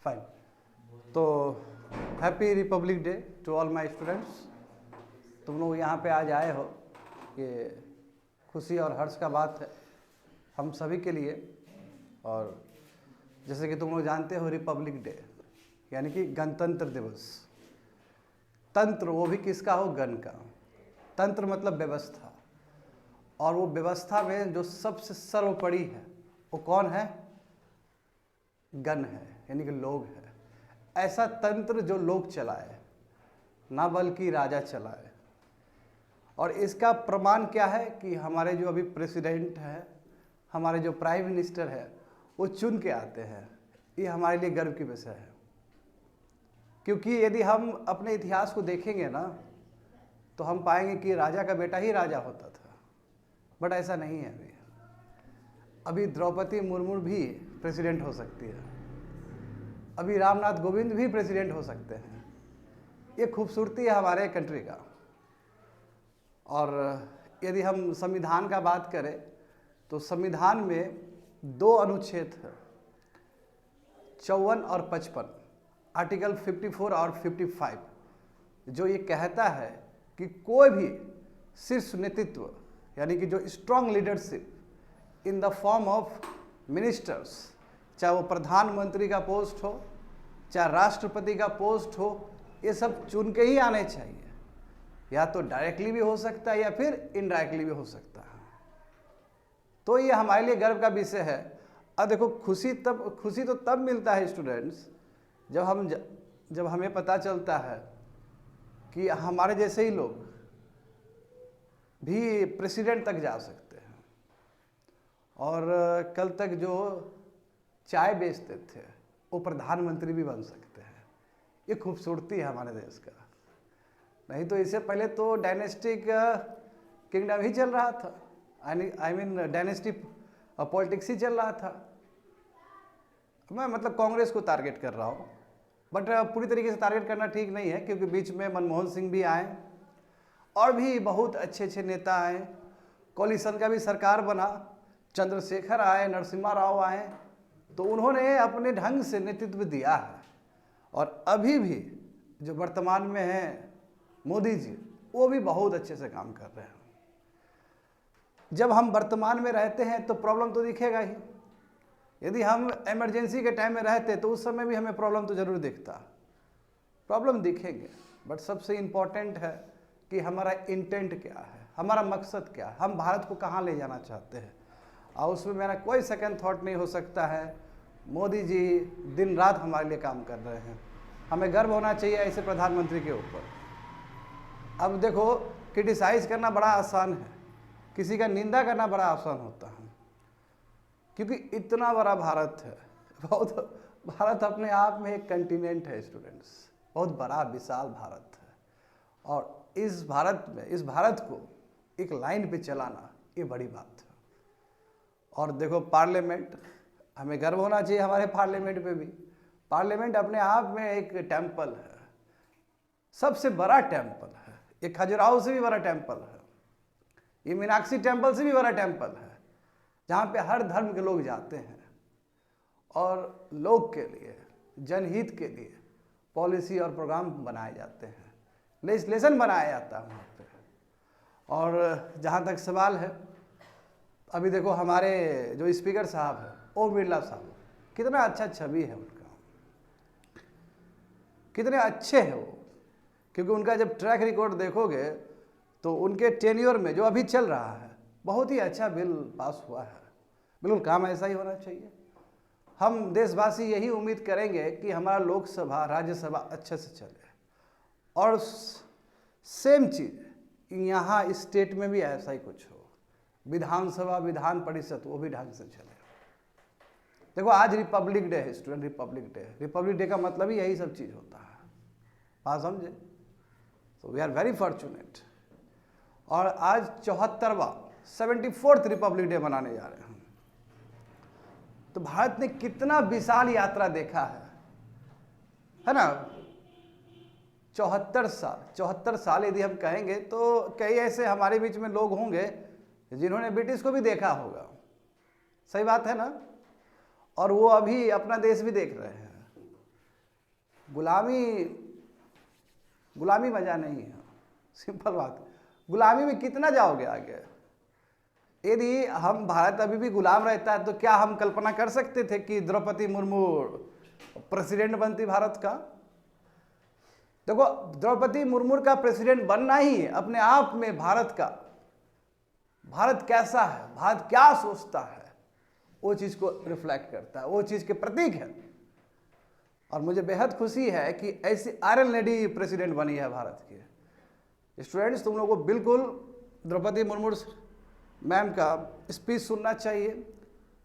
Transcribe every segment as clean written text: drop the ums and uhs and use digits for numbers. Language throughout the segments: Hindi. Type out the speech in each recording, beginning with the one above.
फाइन। तो happy Republic Day to all my students. तुम लोग यहाँ पे आज आए हो, ये खुशी और हर्ष का बात है हम सभी के लिए। और जैसे कि तुम लोग जानते हो, रिपब्लिक डे यानी कि गणतंत्र दिवस। तंत्र वो भी किसका हो? गण का। तंत्र मतलब व्यवस्था, और वो व्यवस्था में जो सबसे सर्वोपरि है वो कौन है? गण है, यानी कि लोग है। ऐसा तंत्र जो लोग चलाए, ना बल्कि राजा चलाए। और इसका प्रमाण क्या है कि हमारे जो अभी प्रेसिडेंट है, हमारे जो प्राइम मिनिस्टर है, वो चुन के आते हैं। ये हमारे लिए गर्व की विषय है, क्योंकि यदि हम अपने इतिहास को देखेंगे ना, तो हम पाएंगे कि राजा का बेटा ही राजा होता था। बट ऐसा नहीं है। अभी द्रौपदी मुर्मू भी प्रेसिडेंट हो सकती है, अभी रामनाथ कोविंद भी प्रेसिडेंट हो सकते हैं। ये खूबसूरती है हमारे कंट्री का। और यदि हम संविधान का बात करें तो संविधान में 2 अनुच्छेद है, 54 और 55, आर्टिकल 54 और 55, जो ये कहता है कि कोई भी शीर्ष नेतृत्व यानी कि जो strong leadership in the form of ministers, चाहे वो प्रधानमंत्री का पोस्ट हो, चाहे राष्ट्रपति का पोस्ट हो, ये सब चुन के ही आने चाहिए। या तो डायरेक्टली भी हो सकता है या फिर इनडायरेक्टली भी हो सकता है। तो ये हमारे लिए गर्व का विषय है। अब देखो, खुशी तो तब मिलता है स्टूडेंट्स, जब हमें पता चलता है कि हमारे जैसे ही लोग भी प्रेसिडेंट तक जा सकते हैं। और कल तक जो चाय बेचते थे वो प्रधानमंत्री भी बन सकते हैं। ये खूबसूरती है हमारे देश का। नहीं तो इससे पहले तो डायनेस्टिक किंगडम ही चल रहा था, आई मीन डायनेस्टिक पॉलिटिक्स ही चल रहा था। मैं मतलब कांग्रेस को टारगेट कर रहा हूँ, बट पूरी तरीके से टारगेट करना ठीक नहीं है, क्योंकि बीच में मनमोहन सिंह भी आए और भी बहुत अच्छे अच्छे नेता आए। कोलिशन का भी सरकार बना, चंद्रशेखर आए, नरसिम्हा राव आए, तो उन्होंने अपने ढंग से नेतृत्व दिया है। और अभी भी जो वर्तमान में हैं मोदी जी, वो भी बहुत अच्छे से काम कर रहे हैं। जब हम वर्तमान में रहते हैं तो प्रॉब्लम तो दिखेगा ही। यदि हम इमरजेंसी के टाइम में रहते तो उस समय भी हमें प्रॉब्लम तो जरूर दिखता, प्रॉब्लम दिखेंगे। बट सबसे इम्पॉर्टेंट है कि हमारा इंटेंट क्या है, हमारा मकसद क्या है, हम भारत को कहाँ ले जाना चाहते हैं। और उसमें मेरा कोई सेकंड थॉट नहीं हो सकता है। मोदी जी दिन रात हमारे लिए काम कर रहे हैं, हमें गर्व होना चाहिए ऐसे प्रधानमंत्री के ऊपर। अब देखो, क्रिटिसाइज करना बड़ा आसान है, किसी का निंदा करना बड़ा आसान होता है, क्योंकि इतना बड़ा भारत है। भारत अपने आप में एक कंटिनेंट है स्टूडेंट्स, बहुत बड़ा विशाल भारत है। और इस भारत को एक लाइन पे चलाना ये बड़ी बात है। और देखो, पार्लियामेंट, हमें गर्व होना चाहिए हमारे पार्लियामेंट पे भी। पार्लियामेंट अपने आप में एक टेम्पल है, सबसे बड़ा टेम्पल है। ये खजुराहो से भी बड़ा टेम्पल है, ये मीनाक्षी टेम्पल से भी बड़ा टेम्पल है, जहाँ पे हर धर्म के लोग जाते हैं और लोग के लिए, जनहित के लिए पॉलिसी और प्रोग्राम बनाए जाते हैं, लेजिस्लेशन बनाया जाता है वहाँ पे। और जहाँ तक सवाल है, अभी देखो हमारे जो स्पीकर साहब हैं, ओम बिरला साहब, कितना अच्छा छवि है उनका, कितने अच्छे हैं वो। क्योंकि उनका जब ट्रैक रिकॉर्ड देखोगे तो उनके टेन्योर में जो अभी चल रहा है, बहुत ही अच्छा बिल पास हुआ है। बिल्कुल काम ऐसा ही होना चाहिए। हम देशवासी यही उम्मीद करेंगे कि हमारा लोकसभा, राज्यसभा अच्छे से चले। और सेम चीज़ यहाँ स्टेट में भी ऐसा ही कुछ हो, विधानसभा, विधान परिषद, वो भी ढंग से चले। देखो, आज रिपब्लिक डे है student, Republic day. Republic day का मतलब ही यही सब चीज़ होता है, बात समझे। तो वी आर वेरी फॉर्चुनेट। और आज 74वां 74th रिपब्लिक डे मनाने जा रहे हैं। तो भारत ने कितना विशाल यात्रा देखा है ना। 74 साल यदि हम कहेंगे तो कई ऐसे हमारे बीच में लोग होंगे जिन्होंने ब्रिटिश को भी देखा होगा, सही बात है ना। और वो अभी अपना देश भी देख रहे हैं। गुलामी गुलामी मजा नहीं है, सिंपल बात। गुलामी में कितना जाओगे आगे? यदि हम भारत अभी भी गुलाम रहता है तो क्या हम कल्पना कर सकते थे कि द्रौपदी मुर्मू प्रेसिडेंट बनती भारत का? देखो, द्रौपदी मुर्मू का प्रेसिडेंट बनना ही अपने आप में भारत का, भारत कैसा है, भारत क्या सोचता है, वो चीज को रिफ्लेक्ट करता है, वो चीज के प्रतीक है। और मुझे बेहद खुशी है कि ऐसी आयरन लेडी प्रेसिडेंट बनी है भारत की। स्टूडेंट्स, तुम लोगों को बिल्कुल द्रौपदी मुर्मू मैम का स्पीच सुनना चाहिए,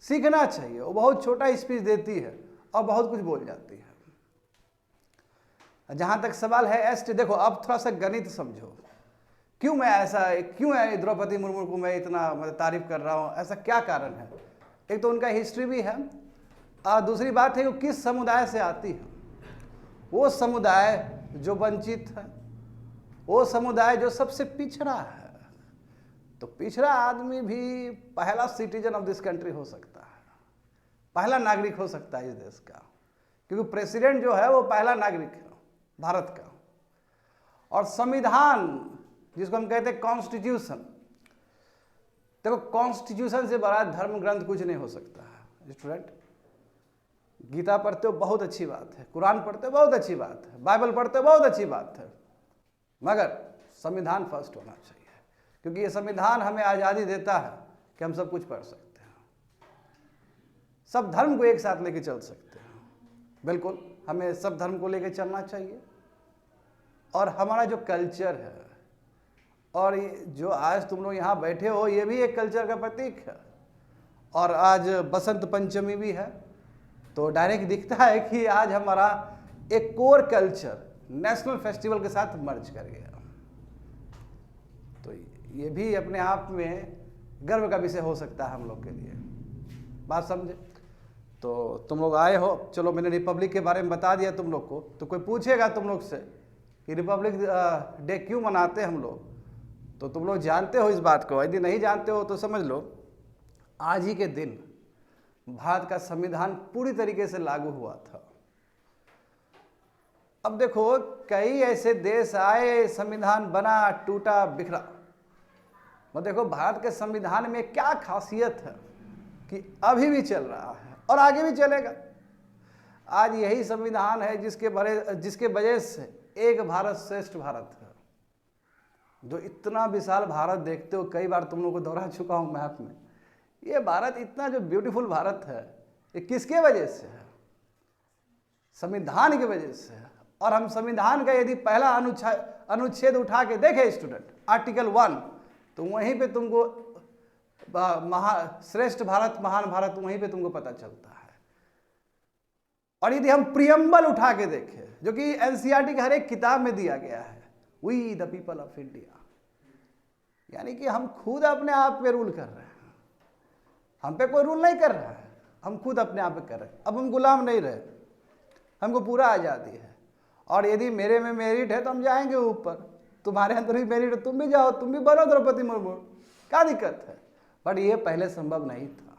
सीखना चाहिए। वो बहुत छोटा स्पीच देती है और बहुत कुछ बोल जाती है। जहां तक सवाल है एसटी, देखो अब थोड़ा सा गणित समझो। क्यों है द्रौपदी मुर्मू को मैं इतना तारीफ कर रहा हूं, ऐसा क्या कारण है? एक तो उनका हिस्ट्री भी है, और दूसरी बात है कि किस समुदाय से आती है। वो समुदाय जो वंचित है, वो समुदाय जो सबसे पिछड़ा है। तो पिछड़ा आदमी भी पहला सिटीजन ऑफ दिस कंट्री हो सकता है, पहला नागरिक हो सकता है इस देश का, क्योंकि प्रेसिडेंट जो है वो पहला नागरिक है भारत का। और संविधान जिसको हम कहते हैं कॉन्स्टिट्यूशन, देखो कॉन्स्टिट्यूशन से बड़ा धर्म ग्रंथ कुछ नहीं हो सकता है। स्टूडेंट, गीता पढ़ते हो बहुत अच्छी बात है, कुरान पढ़ते हो बहुत अच्छी बात है, बाइबल पढ़ते हो बहुत अच्छी बात है, मगर संविधान फर्स्ट होना चाहिए, क्योंकि ये संविधान हमें आज़ादी देता है कि हम सब कुछ पढ़ सकते हैं, सब धर्म को एक साथ लेके चल सकते हैं। बिल्कुल हमें सब धर्म को लेके चलना चाहिए। और हमारा जो कल्चर है, और जो आज तुम लोग यहाँ बैठे हो, ये भी एक कल्चर का प्रतीक है। और आज बसंत पंचमी भी है, तो डायरेक्ट दिखता है कि आज हमारा एक कोर कल्चर नेशनल फेस्टिवल के साथ मर्ज कर गया। तो ये भी अपने आप में गर्व का विषय हो सकता है हम लोग के लिए। बात समझे? तो तुम लोग आए हो, चलो मैंने रिपब्लिक के बारे में बता दिया तुम लोग को। तो कोई पूछेगा तुम लोग से कि रिपब्लिक डे क्यों मनाते हैं हम लोग, तो तुम लोग जानते हो इस बात को। यदि नहीं जानते हो तो समझ लो, आज ही के दिन भारत का संविधान पूरी तरीके से लागू हुआ था। अब देखो, कई ऐसे देश आए, संविधान बना, टूटा, बिखरा। मैं देखो भारत के संविधान में क्या खासियत है कि अभी भी चल रहा है और आगे भी चलेगा। आज यही संविधान है जिसके वजह से एक भारत श्रेष्ठ भारत है। जो इतना विशाल भारत देखते हो, कई बार तुम लोगों को दोहरा चुका हूं मैप में, ये भारत इतना जो ब्यूटीफुल भारत है, ये किसके वजह से है? संविधान की वजह से है। और हम संविधान का यदि पहला अनुच्छेद उठा के देखें स्टूडेंट, आर्टिकल 1, तो वहीं पे तुमको श्रेष्ठ भारत, महान भारत, वहीं पे तुमको पता चलता है। और यदि हम प्रियम्बल उठा के देखें, जो कि एनसीईआरटी के हर एक किताब में दिया गया है, we the people of India, यानी कि हम खुद अपने आप पे रूल कर रहे हैं। हम पे कोई रूल नहीं कर रहा है, हम खुद अपने आप पे कर रहे हैं। अब हम गुलाम नहीं रहे, हमको पूरा आज़ादी है। और यदि मेरे में मेरिट है तो हम जाएंगे ऊपर, तुम्हारे अंदर भी मेरिट है, तुम भी जाओ, तुम भी बनो द्रौपदी मुर्मू, क्या दिक्कत है? बट ये पहले संभव नहीं था।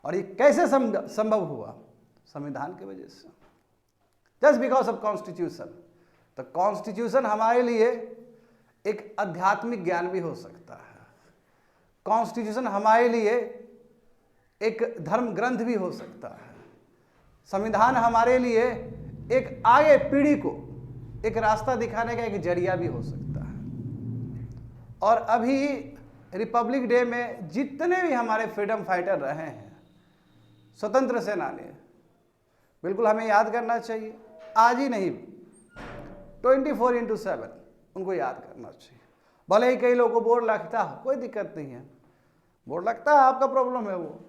और ये कैसे संभव हुआ? संविधान की वजह से, जस्ट बिकॉज ऑफ कॉन्स्टिट्यूशन। तो कॉन्स्टिट्यूशन हमारे लिए एक आध्यात्मिक ज्ञान भी हो सकता है। कॉन्स्टिट्यूशन हमारे लिए एक धर्म ग्रंथ भी हो सकता है। संविधान हमारे लिए एक आगे पीढ़ी को एक रास्ता दिखाने का एक जरिया भी हो सकता है। और अभी रिपब्लिक डे में जितने भी हमारे फ्रीडम फाइटर रहे हैं, स्वतंत्र सेनानी, बिल्कुल हमें याद करना चाहिए। आज ही नहीं, 24/7 उनको याद करना चाहिए। भले ही कई लोगों को बोर लगता हो, कोई दिक्कत नहीं है, बोर लगता है आपका प्रॉब्लम है, वो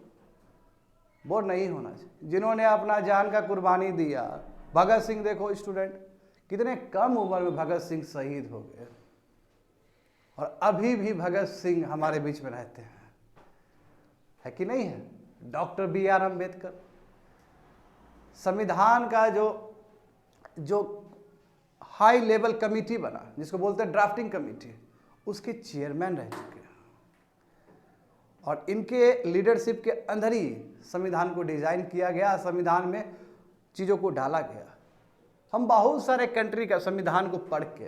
बोर नहीं होना चाहिए। जिन्होंने अपना जान का कुर्बानी दिया, भगत सिंह देखो स्टूडेंट, कितने कम उम्र में भगत सिंह शहीद हो गए, और अभी भी भगत सिंह हमारे बीच में रहते हैं, है कि नहीं है? डॉक्टर BR अम्बेडकर, संविधान का जो हाई लेवल कमेटी बना, जिसको बोलते हैं ड्राफ्टिंग कमेटी, उसके चेयरमैन रह चुके हैं। और इनके लीडरशिप के अंदर ही संविधान को डिजाइन किया गया, संविधान में चीज़ों को डाला गया। हम बहुत सारे कंट्री का संविधान को पढ़ के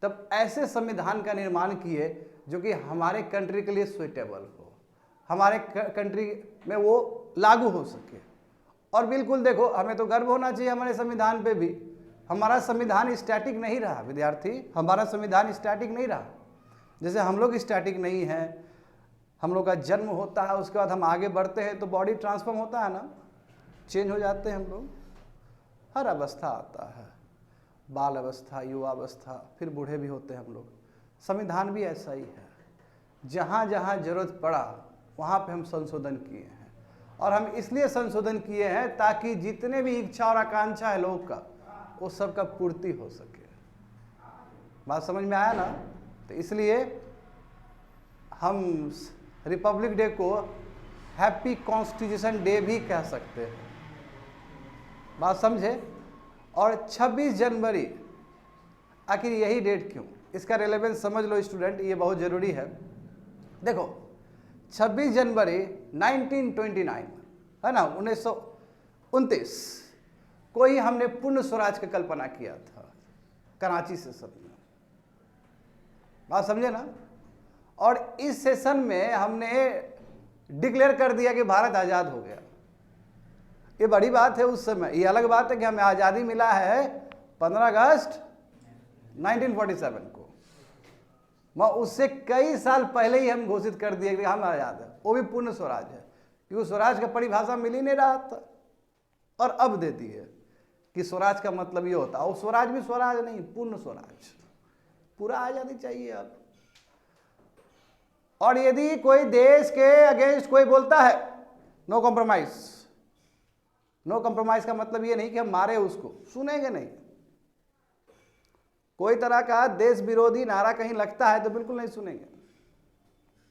तब ऐसे संविधान का निर्माण किए जो कि हमारे कंट्री के लिए सुइटेबल हो, हमारे कंट्री में वो लागू हो सके। और बिल्कुल देखो, हमें तो गर्व होना चाहिए हमारे संविधान पे भी। हमारा संविधान स्टैटिक नहीं रहा विद्यार्थी, हमारा संविधान स्टैटिक नहीं रहा। जैसे हम लोग स्टैटिक नहीं हैं, हम लोग का जन्म होता है, उसके बाद हम आगे बढ़ते हैं तो बॉडी ट्रांसफॉर्म होता है ना, चेंज हो जाते हैं हम लोग। हर अवस्था आता है, बाल अवस्था, युवा अवस्था, फिर बूढ़े भी होते हैं हम लोग। संविधान भी ऐसा ही है, जहाँ जहाँ जरूरत पड़ा वहाँ पे हम संशोधन किए हैं। और हम इसलिए संशोधन किए हैं ताकि जितने भी इच्छा और आकांक्षा है लोग का, वो सब का पूर्ति हो सके। बात समझ में आया ना? तो इसलिए हम रिपब्लिक डे को हैप्पी कॉन्स्टिट्यूशन डे भी कह सकते हैं। बात समझे? और 26 जनवरी आखिर यही डेट क्यों? इसका रेलेवेंस समझ लो स्टूडेंट, ये बहुत ज़रूरी है। देखो 26 जनवरी 1929 है ना, 1929 को ही हमने पूर्ण स्वराज की कल्पना किया था कराची सेशन में। बात समझे ना? और इस सेशन में हमने डिक्लेयर कर दिया कि भारत आज़ाद हो गया। ये बड़ी बात है उस समय। ये अलग बात है कि हमें आज़ादी मिला है 15 अगस्त 1947 को, मैं उससे कई साल पहले ही हम घोषित कर दिए कि हम आज़ाद हैं, वो भी पूर्ण स्वराज है, क्योंकि स्वराज का परिभाषा मिल ही नहीं रहा था। और अब दे दिए कि स्वराज का मतलब ये होता है, और स्वराज भी स्वराज नहीं, पूर्ण स्वराज, पूरा आज़ादी चाहिए अब। और यदि कोई देश के अगेंस्ट कोई बोलता है, नो कॉम्प्रोमाइज। नो कॉम्प्रोमाइज का मतलब ये नहीं कि हम मारे उसको, सुनेंगे नहीं। कोई तरह का देश विरोधी नारा कहीं लगता है तो बिल्कुल नहीं सुनेंगे।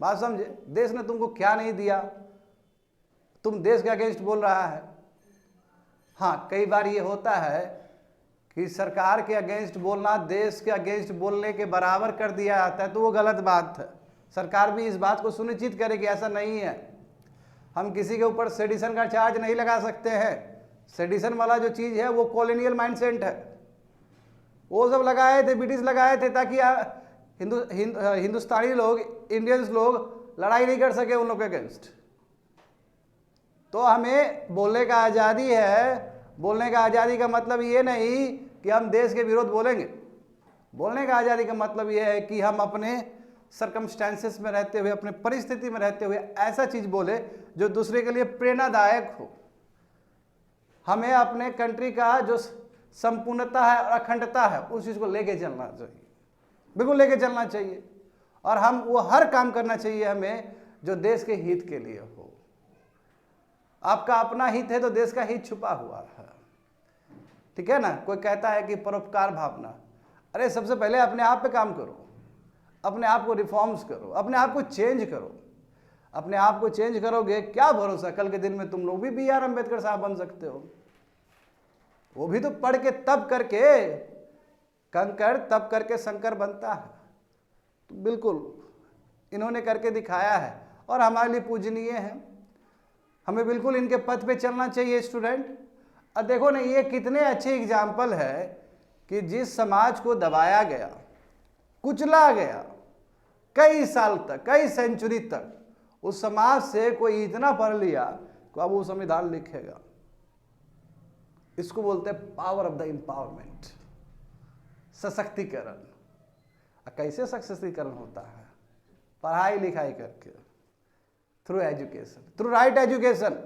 बात समझे? देश ने तुमको क्या नहीं दिया, तुम देश के अगेंस्ट बोल रहा है। हाँ, कई बार ये होता है कि सरकार के अगेंस्ट बोलना देश के अगेंस्ट बोलने के बराबर कर दिया जाता है, तो वो गलत बात है। सरकार भी इस बात को सुनिश्चित करे कि ऐसा नहीं है। हम किसी के ऊपर सेडिशन का चार्ज नहीं लगा सकते हैं। सेडिशन वाला जो चीज़ है वो कॉलोनियल माइंडसेट है, वो सब लगाए थे, ब्रिटिश लगाए थे ताकि हिंदुस्तानी लोग, इंडियंस लोग लड़ाई नहीं कर सके उन लोग के अगेंस्ट। तो हमें बोलने का आज़ादी है। बोलने का आज़ादी का मतलब ये नहीं कि हम देश के विरोध बोलेंगे। बोलने का आज़ादी का मतलब ये है कि हम अपने सर्कमस्टेंसेस में रहते हुए, अपने परिस्थिति में रहते हुए ऐसा चीज़ बोले जो दूसरे के लिए प्रेरणादायक हो। हमें अपने कंट्री का जो संपूर्णता है और अखंडता है उस चीज़ को लेके चलना चाहिए, बिल्कुल लेके चलना चाहिए। और हम वो हर काम करना चाहिए हमें जो देश के हित के लिए हो। आपका अपना हित है तो देश का हित छुपा हुआ है, ठीक है ना? कोई कहता है कि परोपकार भावना, अरे सबसे पहले अपने आप पे काम करो, अपने आप को रिफॉर्म्स करो, अपने आप को चेंज करो। अपने आप को चेंज करोगे, क्या भरोसा कल के दिन में तुम लोग भी BR अम्बेडकर साहब बन सकते हो। वो भी तो पढ़ के तब करके कंकर, तब करके शंकर बनता है। तो बिल्कुल इन्होंने करके दिखाया है और हमारे लिए पूजनीय है। हमें बिल्कुल इनके पथ पे चलना चाहिए स्टूडेंट। और देखो ना, ये कितने अच्छे एग्जाम्पल है कि जिस समाज को दबाया गया, कुचला गया कई साल तक, कई सेंचुरी तक, उस समाज से कोई इतना पढ़ लिया कि अब वो संविधान लिखेगा। इसको बोलते हैं पावर ऑफ द एम्पावरमेंट, सशक्तिकरण। कैसे सशक्तिकरण होता है? पढ़ाई लिखाई करके, through education, through right education.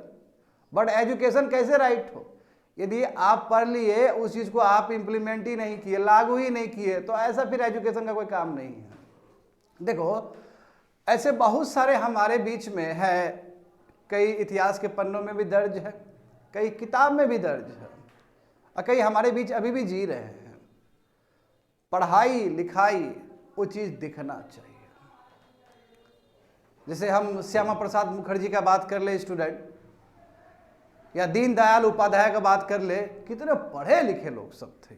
But education कैसे राइट हो? यदि आप पढ़ लिए, उस चीज़ को आप इम्प्लीमेंट ही नहीं किए, लागू ही नहीं किए, तो ऐसा फिर एजुकेशन का कोई काम नहीं है। देखो, ऐसे बहुत सारे हमारे बीच में है, कई इतिहास के पन्नों में भी दर्ज है, कई किताब में भी दर्ज है, और कई हमारे बीच अभी भी जी रहे हैं। पढ़ाई लिखाई वो चीज़ दिखना चाहिए। जैसे हम श्यामा प्रसाद मुखर्जी का बात कर ले स्टूडेंट, या दीनदयाल उपाध्याय का बात कर ले, कितने पढ़े लिखे लोग सब थे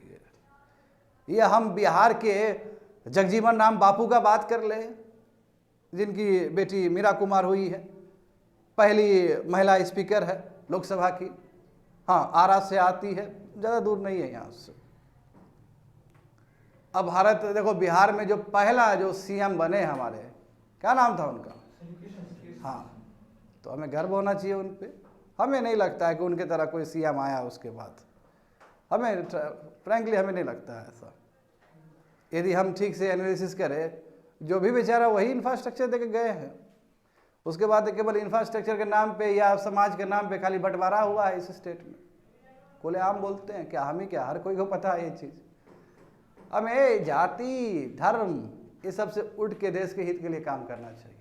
ये। हम बिहार के जगजीवन राम बापू का बात कर ले, जिनकी बेटी मीरा कुमार हुई है, पहली महिला स्पीकर है लोकसभा की। हाँ, आरा से आती है, ज़्यादा दूर नहीं है यहाँ से। अब भारत देखो, बिहार में जो पहला जो सीएम बने हमारे, क्या नाम था उनका? हाँ, तो हमें गर्व होना चाहिए उन पे। हमें नहीं लगता है कि उनके तरह कोई सीएम आया उसके बाद, हमें फ्रैंकली हमें नहीं लगता है ऐसा। यदि हम ठीक से एनालिसिस करें, जो भी बेचारा वही इंफ्रास्ट्रक्चर दे के गए हैं, उसके बाद केवल इंफ्रास्ट्रक्चर के नाम पे या समाज के नाम पे खाली बंटवारा हुआ है इस स्टेट में। खुलेआम बोलते हैं, क्या हम ही क्या, हर कोई को पता है ये चीज़। हमें जाति धर्म ये सब से उठ के देश के हित के लिए काम करना चाहिए।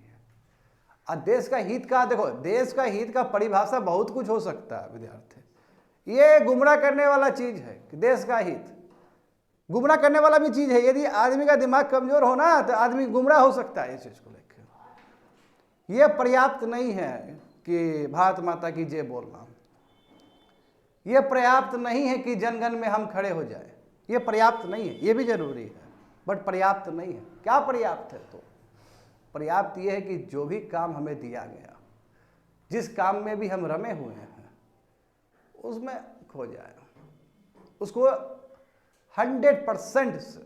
और देश का हित का, देखो देश का हित का परिभाषा बहुत कुछ हो सकता है विद्यार्थी। ये गुमराह करने वाला चीज़ है कि देश का हित गुमराह करने वाला भी चीज़ है। यदि आदमी का दिमाग कमज़ोर हो ना तो आदमी गुमराह हो सकता है इस चीज़ को लेकर। ये पर्याप्त नहीं है कि भारत माता की जय बोलना, ये पर्याप्त नहीं है कि जनगण में हम खड़े हो जाए, ये पर्याप्त नहीं है। ये भी जरूरी है बट पर्याप्त नहीं है। क्या पर्याप्त है? तो पर्याप्त ये है कि जो भी काम हमें दिया गया, जिस काम में भी हम रमे हुए हैं, उसमें खो जाए, उसको 100% से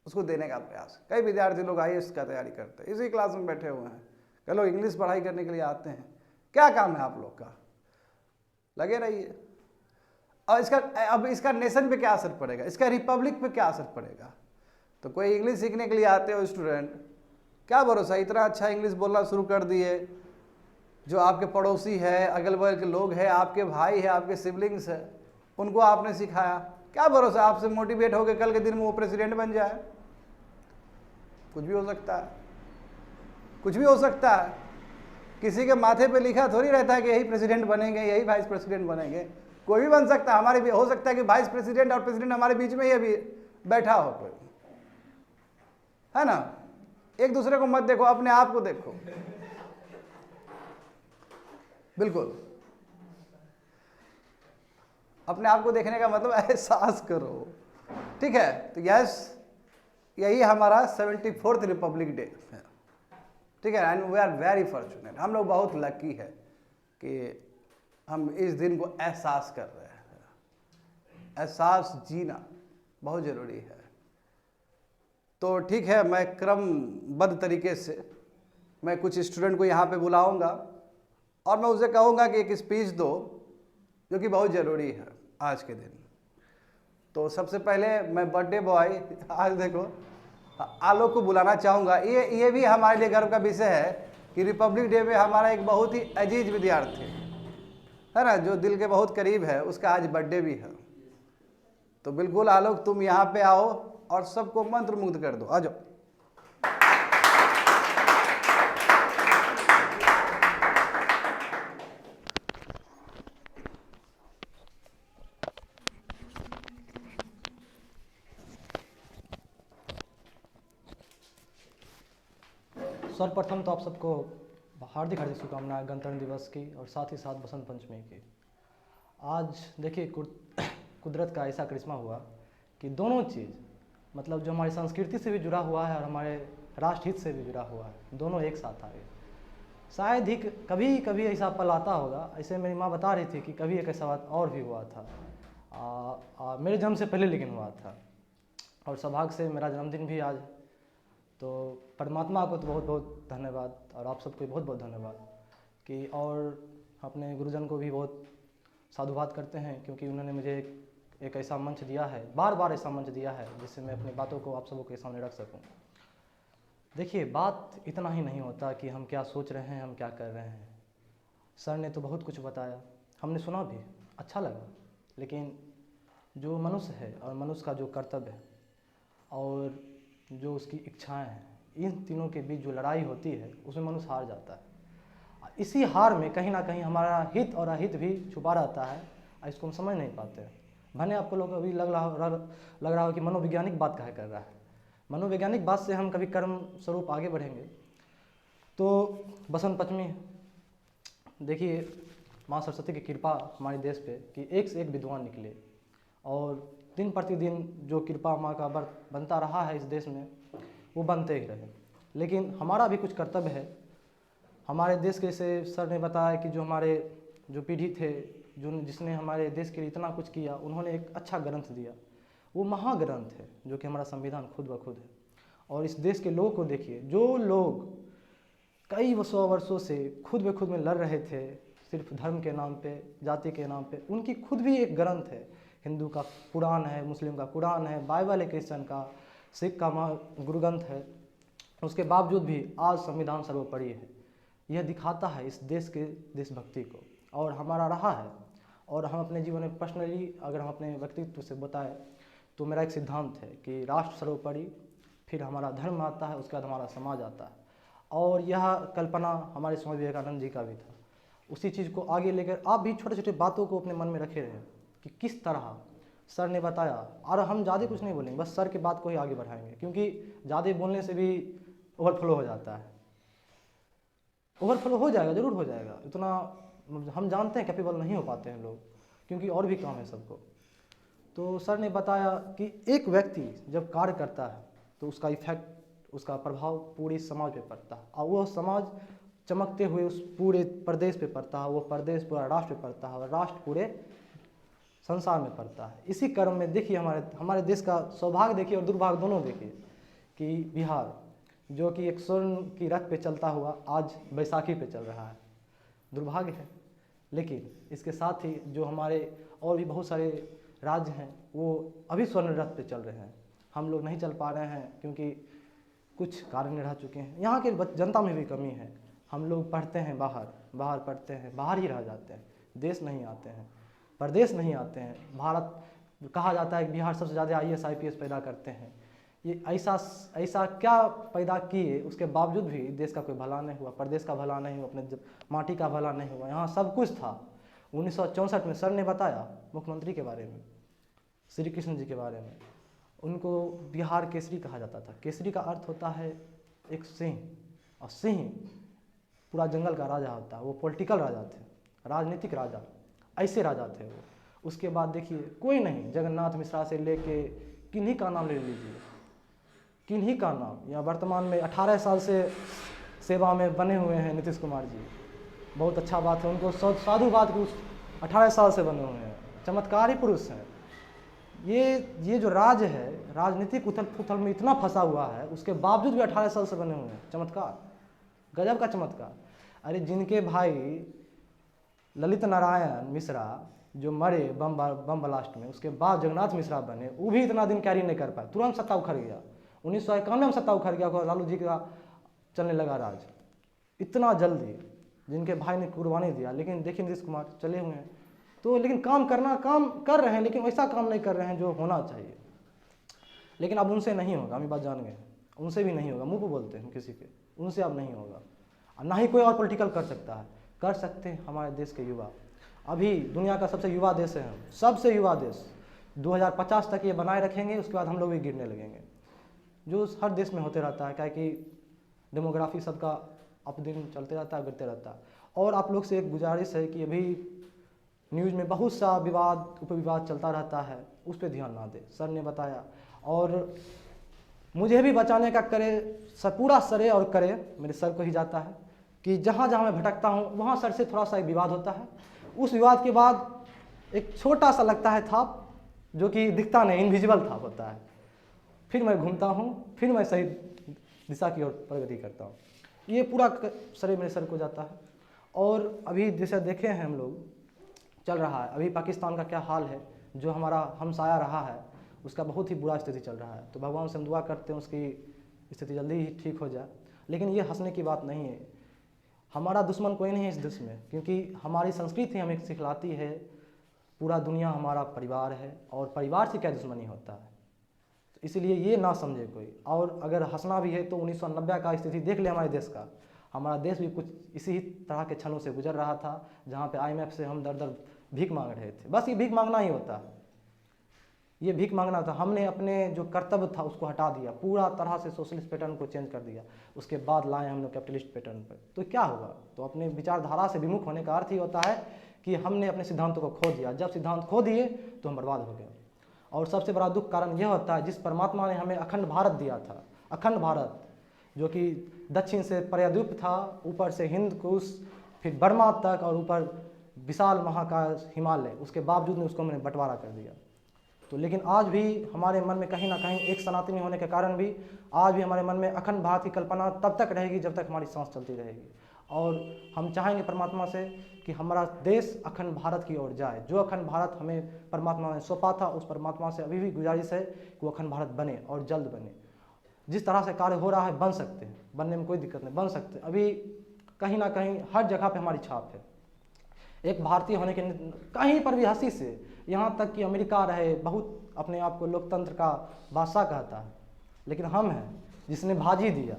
उसको देने का प्रयास। कई विद्यार्थी लोग IAS का तैयारी करते हैं, इसी क्लास में बैठे हुए हैं, कई लोग इंग्लिश पढ़ाई करने के लिए आते हैं। क्या काम है आप लोग का? लगे रहिए। और इसका नेशन पे क्या असर पड़ेगा, इसका रिपब्लिक पे क्या असर पड़ेगा? तो कोई इंग्लिश सीखने के लिए आते हो स्टूडेंट, क्या भरोसा, इतना अच्छा इंग्लिश बोलना शुरू कर दिए, जो आपके पड़ोसी है, अगल बगल के लोग हैं, आपके भाई है, आपके सिबलिंग्स है, उनको आपने सिखाया, क्या भरोसा आपसे मोटिवेट होकर कल के दिन में वो प्रेसिडेंट बन जाए? कुछ भी हो सकता है, कुछ भी हो सकता है। किसी के माथे पे लिखा थोड़ी रहता है कि यही प्रेसिडेंट बनेंगे, यही वाइस प्रेसिडेंट बनेंगे। कोई भी बन सकता है। हमारे भी हो सकता है कि वाइस प्रेसिडेंट और प्रेसिडेंट हमारे बीच में ही अभी बैठा हो कोई, है ना। एक दूसरे को मत देखो, अपने आप को देखो। बिल्कुल, अपने आप को देखने का मतलब एहसास करो, ठीक है। तो यस, यही हमारा 74th रिपब्लिक डे है, ठीक है। And we are very fortunate, हम लोग बहुत लकी है कि हम इस दिन को एहसास कर रहे हैं। एहसास जीना बहुत ज़रूरी है। तो ठीक है, मैं क्रमबद्ध तरीके से मैं कुछ स्टूडेंट को यहाँ पे बुलाऊंगा और मैं उसे कहूँगा कि एक स्पीच दो जो कि बहुत ज़रूरी है आज के दिन। तो सबसे पहले मैं बर्थडे बॉय, आज देखो आलोक को बुलाना चाहूँगा। ये भी हमारे लिए गर्व का विषय है कि रिपब्लिक डे में हमारा एक बहुत ही अजीज विद्यार्थी है ना, जो दिल के बहुत करीब है, उसका आज बर्थडे भी है। तो बिल्कुल आलोक, तुम यहाँ पे आओ और सबको मंत्र मुग्ध कर दो। आ जाओ। सर्वप्रथम तो आप सबको हार्दिक हार्दिक शुभकामनाएं गणतंत्र दिवस की और साथ ही साथ बसंत पंचमी की। आज देखिए कुदरत का ऐसा करिश्मा हुआ कि दोनों चीज़, मतलब जो हमारी संस्कृति से भी जुड़ा हुआ है और हमारे राष्ट्रहित से भी जुड़ा हुआ है, दोनों एक साथ आ गए। शायद ही कभी कभी ऐसा पल आता होगा, ऐसे मेरी माँ बता रही थी कि कभी एक ऐसा बात और भी हुआ था मेरे जन्म से पहले, लेकिन हुआ था। और सौभाग्य से मेरा जन्मदिन भी आज। तो परमात्मा को तो बहुत बहुत धन्यवाद और आप सबको बहुत बहुत धन्यवाद कि, और अपने गुरुजन को भी बहुत साधुवाद करते हैं क्योंकि उन्होंने मुझे एक ऐसा मंच दिया है, बार बार ऐसा मंच दिया है जिससे मैं अपनी बातों को आप सबों के सामने रख सकूं। देखिए, बात इतना ही नहीं होता कि हम क्या सोच रहे हैं, हम क्या कर रहे हैं। सर ने तो बहुत कुछ बताया, हमने सुना भी, अच्छा लगा। लेकिन जो मनुष्य है और मनुष्य का जो कर्तव्य है और जो उसकी इच्छाएं हैं, इन तीनों के बीच जो लड़ाई होती है उसमें मनुष्य हार जाता है। इसी हार में कहीं ना कहीं हमारा हित और अहित भी छुपा रहता है, इसको हम समझ नहीं पाते हैं। भले आपको लोग अभी लग रहा हो कि मनोवैज्ञानिक बात कहा कर रहा है। मनोवैज्ञानिक बात से हम कभी कर्म स्वरूप आगे बढ़ेंगे। तो बसंत पंचमी, देखिए माँ सरस्वती की कृपा हमारे देश पे कि एक से एक विद्वान निकले और दिन प्रतिदिन जो कृपा माँ का बनता रहा है इस देश में, वो बनते ही रहे। लेकिन हमारा भी कुछ कर्तव्य है। हमारे देश के से सर ने बताया कि जो हमारे जो पीढ़ी थे, जिसने हमारे देश के लिए इतना कुछ किया, उन्होंने एक अच्छा ग्रंथ दिया वो महाग्रंथ है जो कि हमारा संविधान खुद ब खुद है। और इस देश के लोगों को देखिए, जो लोग कई सौ वर्षों से खुद ब खुद में लड़ रहे थे सिर्फ धर्म के नाम पे, जाति के नाम पे, उनकी खुद भी एक ग्रंथ है। हिंदू का कुरान है, मुस्लिम का कुरान है, बाइबल है क्रिश्चन का, सिख का गुरु ग्रंथ है। उसके बावजूद भी आज संविधान सर्वोपरि है। यह दिखाता है इस देश के देशभक्ति को, और हमारा रहा है। और हम अपने जीवन में पर्सनली अगर हम अपने व्यक्तित्व से बताएं तो मेरा एक सिद्धांत है कि राष्ट्र सर्वोपरि, फिर हमारा धर्म आता है, उसके बाद हमारा समाज आता है। और यह कल्पना हमारे स्वामी विवेकानंद जी का भी था। उसी चीज़ को आगे लेकर आप भी छोटे छोटे बातों को अपने मन में रखे रहें कि किस तरह सर ने बताया। और हम ज़्यादा कुछ नहीं बोलेंगे, बस सर की बात को ही आगे बढ़ाएंगे, क्योंकि ज़्यादा बोलने से भी ओवरफ्लो हो जाता है। ओवरफ्लो हो जाएगा, ज़रूर हो जाएगा, इतना हम जानते हैं कैपेबल नहीं हो पाते हैं लोग, क्योंकि और भी काम है सबको। तो सर ने बताया कि एक व्यक्ति जब कार्य करता है तो उसका इफेक्ट, उसका प्रभाव पूरे समाज पे पड़ता है, और वह समाज चमकते हुए उस पूरे प्रदेश पे पड़ता है, वो प्रदेश पूरा राष्ट्र पे पड़ता है, और राष्ट्र पूरे संसार में पड़ता है। इसी क्रम में देखिए हमारे देश का सौभाग्य देखिए और दुर्भाग्य दोनों देखिए कि बिहार जो कि एक स्वर्ण की रथ पे चलता हुआ आज बैसाखी पे चल रहा है, दुर्भाग्य है। लेकिन इसके साथ ही जो हमारे और भी बहुत सारे राज्य हैं वो अभी स्वर्ण रथ पे चल रहे हैं। हम लोग नहीं चल पा रहे हैं क्योंकि कुछ कारण रह चुके हैं। यहाँ के जनता में भी कमी है। हम लोग पढ़ते हैं बाहर पढ़ते हैं, बाहर ही रह जाते हैं, देश नहीं आते हैं, प्रदेश नहीं आते हैं। भारत कहा जाता है कि बिहार सबसे ज़्यादा IAS IPS पैदा करते हैं। ये ऐसा क्या पैदा किए, उसके बावजूद भी देश का कोई भला नहीं हुआ, प्रदेश का भला नहीं हुआ, अपने माटी का भला नहीं हुआ। यहाँ सब कुछ था। 1964 में सर ने बताया मुख्यमंत्री के बारे में, श्री कृष्ण जी के बारे में। उनको बिहार केसरी कहा जाता था। केसरी का अर्थ होता है एक सिंह, और सिंह पूरा जंगल का राजा होता है। वो पॉलिटिकल राजा थे, राजनीतिक राजा, ऐसे राजा थे वो। उसके बाद देखिए कोई नहीं, जगन्नाथ मिश्रा से लेके किन्हीं का नाम ले लीजिए, किन्हीं का नाम। या वर्तमान में 18 साल से सेवा में बने हुए हैं नीतीश कुमार जी, बहुत अच्छा बात है। उनको साधुवाद के उस 18 साल से बने हुए हैं, चमत्कारी पुरुष हैं। ये जो राज है, राजनीतिक उथल पुथल में इतना फंसा हुआ है, उसके बावजूद भी 18 साल से बने हुए हैं। चमत्कार, गजब का चमत्कार। अरे जिनके भाई ललित नारायण मिश्रा जो मरे बम ब्लास्ट में, उसके बाद जगन्नाथ मिश्रा बने, वो भी इतना दिन कैरी नहीं कर पाए, तुरंत सत्ता उखड़ गया। 1991 में सत्ता उखड़ गया, लालू जी का चलने लगा राज इतना जल्दी, जिनके भाई ने कुर्बानी दिया। लेकिन देखिए नीतीश कुमार चले हुए हैं तो, लेकिन काम कर रहे हैं, लेकिन वैसा काम नहीं कर रहे हैं जो होना चाहिए। लेकिन अब उनसे नहीं होगा, हम ये बात जान गए, उनसे भी नहीं होगा। मुँह पे बोलते हैं किसी के, उनसे अब नहीं होगा। ना ही कोई और पॉलिटिकल कर सकता है। कर सकते हैं हमारे देश के युवा। अभी दुनिया का सबसे युवा देश है हम, सबसे युवा देश। 2050 तक ये बनाए रखेंगे, उसके बाद हम लोग भी गिरने लगेंगे, जो हर देश में होते रहता है। क्या कि डेमोग्राफी सबका अप दिन चलते रहता है, गिरते रहता है। और आप लोग से एक गुजारिश है कि अभी न्यूज़ में बहुत सा विवाद उपविवाद चलता रहता है, उस पर ध्यान ना दे। सर ने बताया, और मुझे भी बचाने का करे पूरा सरे और करे मेरे सर को ही जाता है कि जहाँ जहाँ मैं भटकता हूँ वहाँ सर से थोड़ा सा एक विवाद होता है। उस विवाद के बाद एक छोटा सा लगता है थाप, जो कि दिखता नहीं, इनविजिबल थाप होता है। फिर मैं घूमता हूँ, फिर मैं सही दिशा की ओर प्रगति करता हूँ। ये पूरा सरे मेरे सर को जाता है। और अभी जैसे देखे हैं हम लोग, चल रहा है अभी पाकिस्तान का क्या हाल है, जो हमारा हमसाया रहा है, उसका बहुत ही बुरा स्थिति चल रहा है। तो भगवान से हम दुआ करते हैं उसकी स्थिति जल्दी ही ठीक हो जाए। लेकिन ये हंसने की बात नहीं है। हमारा दुश्मन कोई नहीं है इस देश में, क्योंकि हमारी संस्कृति हमें सिखलाती है पूरा दुनिया हमारा परिवार है, और परिवार से क्या दुश्मनी होता है। तो इसलिए ये ना समझे कोई। और अगर हंसना भी है तो 1990 का स्थिति देख ले हमारे देश का। हमारा देश भी कुछ इसी तरह के क्षणों से गुजर रहा था, जहाँ पे IMF से हम दर दर भीख मांग रहे थे। बस ये भीख मांगना ही होता है, ये भीख मांगना था। हमने अपने जो कर्तव्य था उसको हटा दिया, पूरा तरह से सोशलिस्ट पैटर्न को चेंज कर दिया। उसके बाद लाए हम लोग कैपिटलिस्ट पैटर्न पर। तो क्या होगा? तो अपने विचारधारा से विमुख होने का अर्थ ही होता है कि हमने अपने सिद्धांतों को खो दिया। जब सिद्धांत खो दिए तो हम बर्बाद हो गए। और सबसे बड़ा दुख कारण यह होता है, जिस परमात्मा ने हमें अखंड भारत दिया था, अखंड भारत जो कि दक्षिण से प्रायद्वीप था, ऊपर से हिंद कुश, फिर बर्मा तक, और ऊपर विशाल महाकाश हिमालय, उसके बावजूद में उसको मैंने बंटवारा कर दिया। तो लेकिन आज भी हमारे मन में कहीं ना कहीं एक सनातनी होने के कारण भी आज भी हमारे मन में अखंड भारत की कल्पना तब तक रहेगी जब तक हमारी सांस चलती रहेगी। और हम चाहेंगे परमात्मा से कि हमारा देश अखंड भारत की ओर जाए। जो अखंड भारत हमें परमात्मा ने सौंपा था, उस परमात्मा से अभी भी गुजारिश है कि वो अखंड भारत बने और जल्द बने। जिस तरह से कार्य हो रहा है बन सकते हैं, बनने में कोई दिक्कत नहीं, बन सकते हैं। अभी कहीं ना कहीं हर जगह पे हमारी छाप है। एक भारतीय होने के कहीं पर भी हंसी से, यहाँ तक कि अमेरिका रहे बहुत अपने आप को लोकतंत्र का बादशाह कहता है, लेकिन हम हैं जिसने भाजी दिया।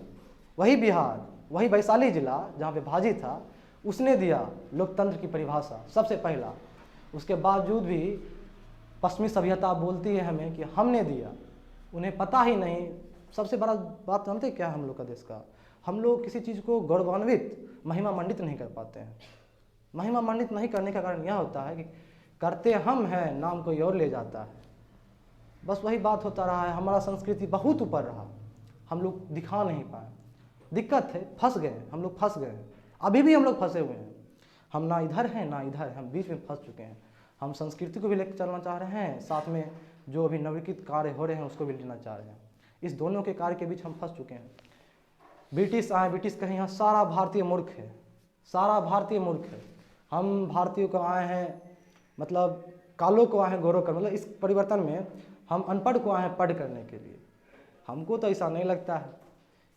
वही बिहार, वही वैशाली जिला जहाँ पे भाजी था, उसने दिया लोकतंत्र की परिभाषा सबसे पहला। उसके बावजूद भी पश्चिमी सभ्यता बोलती है हमें कि हमने दिया, उन्हें पता ही नहीं। सबसे बड़ा बात जानते क्या है हम लोग का देश का, हम लोग किसी चीज़ को गौरवान्वित महिमा मंडित नहीं कर पाते हैं। महिमा मंडित नहीं करने का कारण यह होता है कि करते हम हैं, नाम कोई और ले जाता है। बस वही बात होता रहा है। हमारा संस्कृति बहुत ऊपर रहा, हम लोग दिखा नहीं पाए। दिक्कत है, फंस गए हम लोग, फंस गए। अभी भी हम लोग फंसे हुए हैं। हम ना इधर हैं ना इधर हैं, हम बीच में फंस चुके हैं। हम संस्कृति को भी लेकर चलना चाह रहे हैं, साथ में जो अभी नवीकृत कार्य हो रहे हैं उसको भी लेना चाह रहे हैं। इस दोनों के कार्य के बीच हम फंस चुके हैं। ब्रिटिश आए, ब्रिटिश कहीं यहाँ, सारा भारतीय मूर्ख है, सारा भारतीय मूर्ख है। हम भारतीयों को आए हैं, मतलब कालों को आए हैं गौरव कर, मतलब इस परिवर्तन में हम अनपढ़ को आए हैं पढ़ करने के लिए। हमको तो ऐसा नहीं लगता है।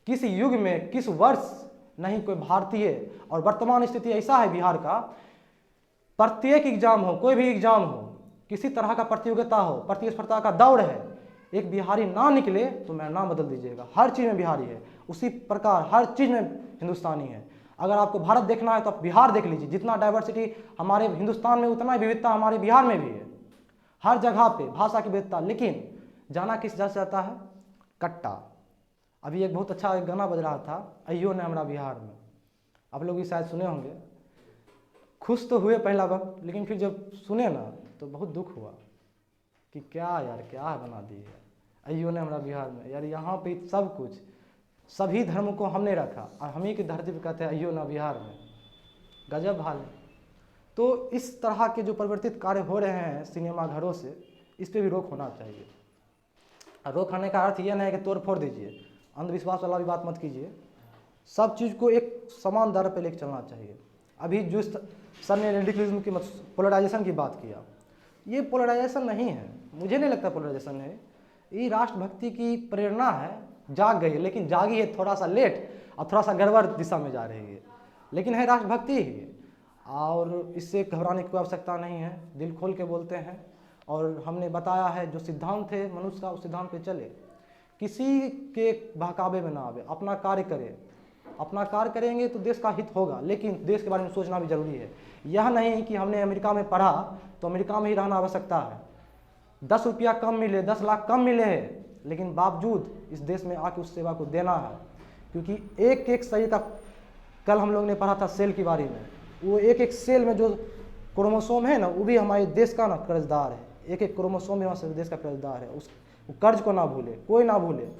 किस युग में, किस वर्ष नहीं कोई भारतीय, और वर्तमान स्थिति ऐसा है बिहार का, प्रत्येक एग्जाम हो, कोई भी एग्जाम हो, किसी तरह का प्रतियोगिता हो, प्रतिस्पर्धा का दौड़ है, एक बिहारी ना निकले तो मेरा नाम बदल दीजिएगा। हर चीज़ में बिहारी है, उसी प्रकार हर चीज़ में हिंदुस्तानी है। अगर आपको भारत देखना है तो आप बिहार देख लीजिए। जितना डाइवर्सिटी हमारे हिंदुस्तान में, उतना ही विविधता हमारे बिहार में भी है। हर जगह पे भाषा की विविधता। लेकिन जाना किस जगह से जाता है? कट्टा। अभी एक बहुत अच्छा एक गाना बज रहा था, अयो ने हमरा बिहार में, आप लोग भी शायद सुने होंगे। खुश तो हुए पहला वक्त, लेकिन फिर जब सुने ना तो बहुत दुख हुआ कि क्या यार, क्या बना दी है अयो ने हमरा बिहार में। यार यहाँ पे सब कुछ, सभी धर्मों को हमने रखा और हम ही की धरती पर कहते हैं अयो ना बिहार में। गजब हाल है। तो इस तरह के जो परिवर्तित कार्य हो रहे हैं सिनेमा घरों से, इस पर भी रोक होना चाहिए। रोक होने का अर्थ यह नहीं है कि तोड़ फोड़ दीजिए, अंधविश्वास वाला भी बात मत कीजिए। सब चीज़ को एक समान दर पर लेकर चलना चाहिए। अभी जो सर ने रेडिकलिज्म की पोलराइजेशन की बात किया, ये पोलराइजेशन नहीं है, मुझे नहीं लगता पोलराइजेशन है। ये राष्ट्रभक्ति की प्रेरणा है, जाग गई है, लेकिन जागी है थोड़ा सा लेट और थोड़ा सा गड़बड़ दिशा में जा रही है, लेकिन है राष्ट्रभक्ति ही। और इससे घबराने की कोई आवश्यकता नहीं है, दिल खोल के बोलते हैं। और हमने बताया है जो सिद्धांत है मनुष्य का, उस सिद्धांत पे चले, किसी के बहकावे में ना आवे, अपना कार्य करे। अपना कार्य करेंगे तो देश का हित होगा, लेकिन देश के बारे में सोचना भी जरूरी है। यह नहीं कि हमने अमेरिका में पढ़ा तो अमेरिका में ही रहना आवश्यकता है। 10 रुपया कम मिले, 10 लाख कम मिले है, लेकिन बावजूद इस देश में आके उस सेवा को देना है। क्योंकि एक एक शरीर का, कल हम लोग ने पढ़ा था सेल के बारे में, वो एक एक सेल में जो क्रोमोसोम है ना, वो भी हमारे देश का ना कर्जदार है। एक एक क्रोमोसोम भी हमारे देश का कर्जदार है। उस कर्ज को ना भूले, कोई ना भूले।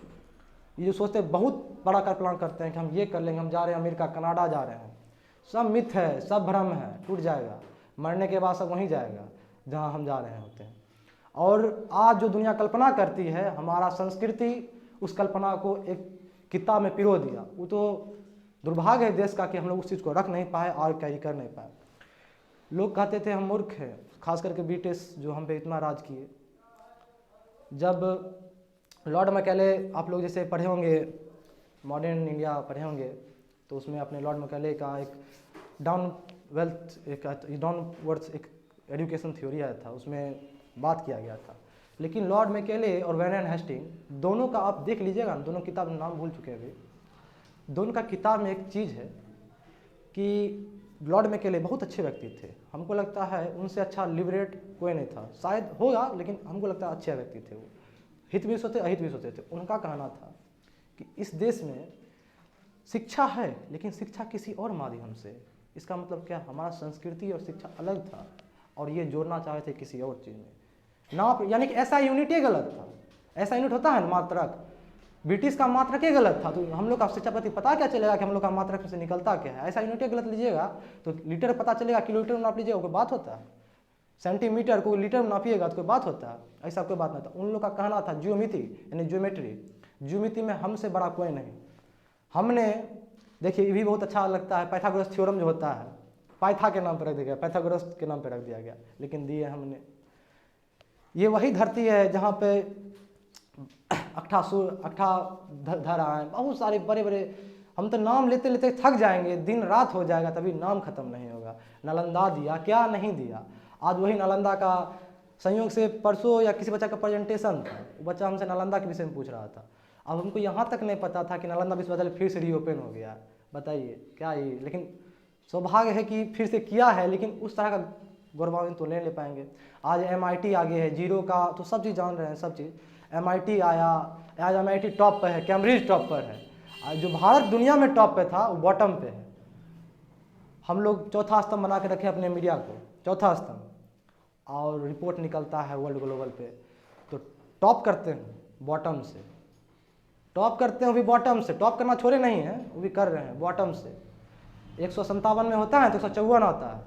ये जो सोचते हैं बहुत बड़ा कर प्लान करते हैं कि हम ये कर लेंगे, हम जा रहे हैं अमेरिका, कनाडा जा रहे हैं, सब मिथ है, सब भ्रम है, टूट जाएगा। मरने के बाद सब वहीं जाएगा जहाँ हम जा रहे होते हैं। और आज जो दुनिया कल्पना करती है, हमारा संस्कृति उस कल्पना को एक किताब में पिरो दिया। वो तो दुर्भाग्य है देश का कि हम लोग उस चीज़ को रख नहीं पाए और कैरी कर नहीं पाए। लोग कहते थे हम मूर्ख हैं, खास करके ब्रिटिश जो हम पे इतना राज किए। जब लॉर्ड मैकेले, आप लोग जैसे पढ़े होंगे, मॉडर्न इंडिया पढ़े होंगे, तो उसमें अपने लॉर्ड मैकेले का एक डाउनवर्ड्स एक एजुकेशन थ्योरी आया था, उसमें बात किया गया था। लेकिन लॉर्ड मैकेले और वैरेन हेस्टिंग दोनों का आप देख लीजिएगा, दोनों किताब नाम भूल चुके हैं अभी। दोनों का किताब में एक चीज़ है कि लॉर्ड मैकेले बहुत अच्छे व्यक्ति थे। हमको लगता है उनसे अच्छा लिबरेट कोई नहीं था, शायद होगा, लेकिन हमको लगता है अच्छे व्यक्ति थे वो। हित भी सोचते, अहित भी सोचते थे। उनका कहना था कि इस देश में शिक्षा है, लेकिन शिक्षा किसी और माध्यम से। इसका मतलब क्या, हमारा संस्कृति और शिक्षा अलग था और ये जोड़ना चाहे थे किसी और चीज़ में ना, यानी कि ऐसा यूनिट ही गलत था। ऐसा यूनिट होता है मात्रक, ब्रिटिश का मात्रक ही गलत था। तो हम लोग का शिक्षा प्रति पता क्या चलेगा कि हम लोग का मात्रक से निकलता क्या है। ऐसा यूनिट ही गलत लीजिएगा तो लीटर पता चलेगा, किलोमीटर में नाप लीजिएगा, कोई बात होता है। सेंटीमीटर को लीटर में नापिएगा तो कोई बात होता है? ऐसा कोई बात नहीं था। उन लोग का कहना था ज्योमिति यानी ज्योमेट्री, ज्योमिति में हमसे बड़ा कोई नहीं। हमने देखिए ये भी बहुत अच्छा लगता है, पाइथागोरस थ्योरम जो होता है पाइथा के नाम पर रख दिया गया, पाइथागोरस के नाम पर रख दिया गया, लेकिन दिए हमने। ये वही धरती है जहाँ पे अट्ठा धराएं, बहुत सारे बड़े बड़े, हम तो नाम लेते लेते थक जाएंगे, दिन रात हो जाएगा तभी नाम खत्म नहीं होगा। नालंदा दिया, क्या नहीं दिया। आज वही नालंदा का संयोग से परसों या किसी बच्चा का प्रेजेंटेशन था, वो बच्चा हमसे नालंदा के विषय में पूछ रहा था। अब हमको यहाँ तक नहीं पता था कि नालंदा विश्वविद्यालय फिर से रीओपन हो गया। बताइए क्या ये, लेकिन सौभाग्य है कि फिर से किया है, लेकिन उस तरह का गौरवान्वित तो नहीं ले पाएंगे। आज MIT आगे है, जीरो का तो सब चीज़ जान रहे हैं, सब चीज़। MIT आया, आज MIT टॉप पर है, कैम्ब्रिज टॉप पर है। आज जो भारत दुनिया में टॉप पे था वो बॉटम पे है। हम लोग चौथा स्तंभ बना के रखे अपने मीडिया को, चौथा स्तंभ, और रिपोर्ट निकलता है वर्ल्ड ग्लोबल पे तो टॉप करते हैं बॉटम से, टॉप करते हैं वो भी बॉटम से। टॉप करना छोड़े नहीं है, वो भी कर रहे हैं बॉटम से। 157 में होता है तो 154 आता है,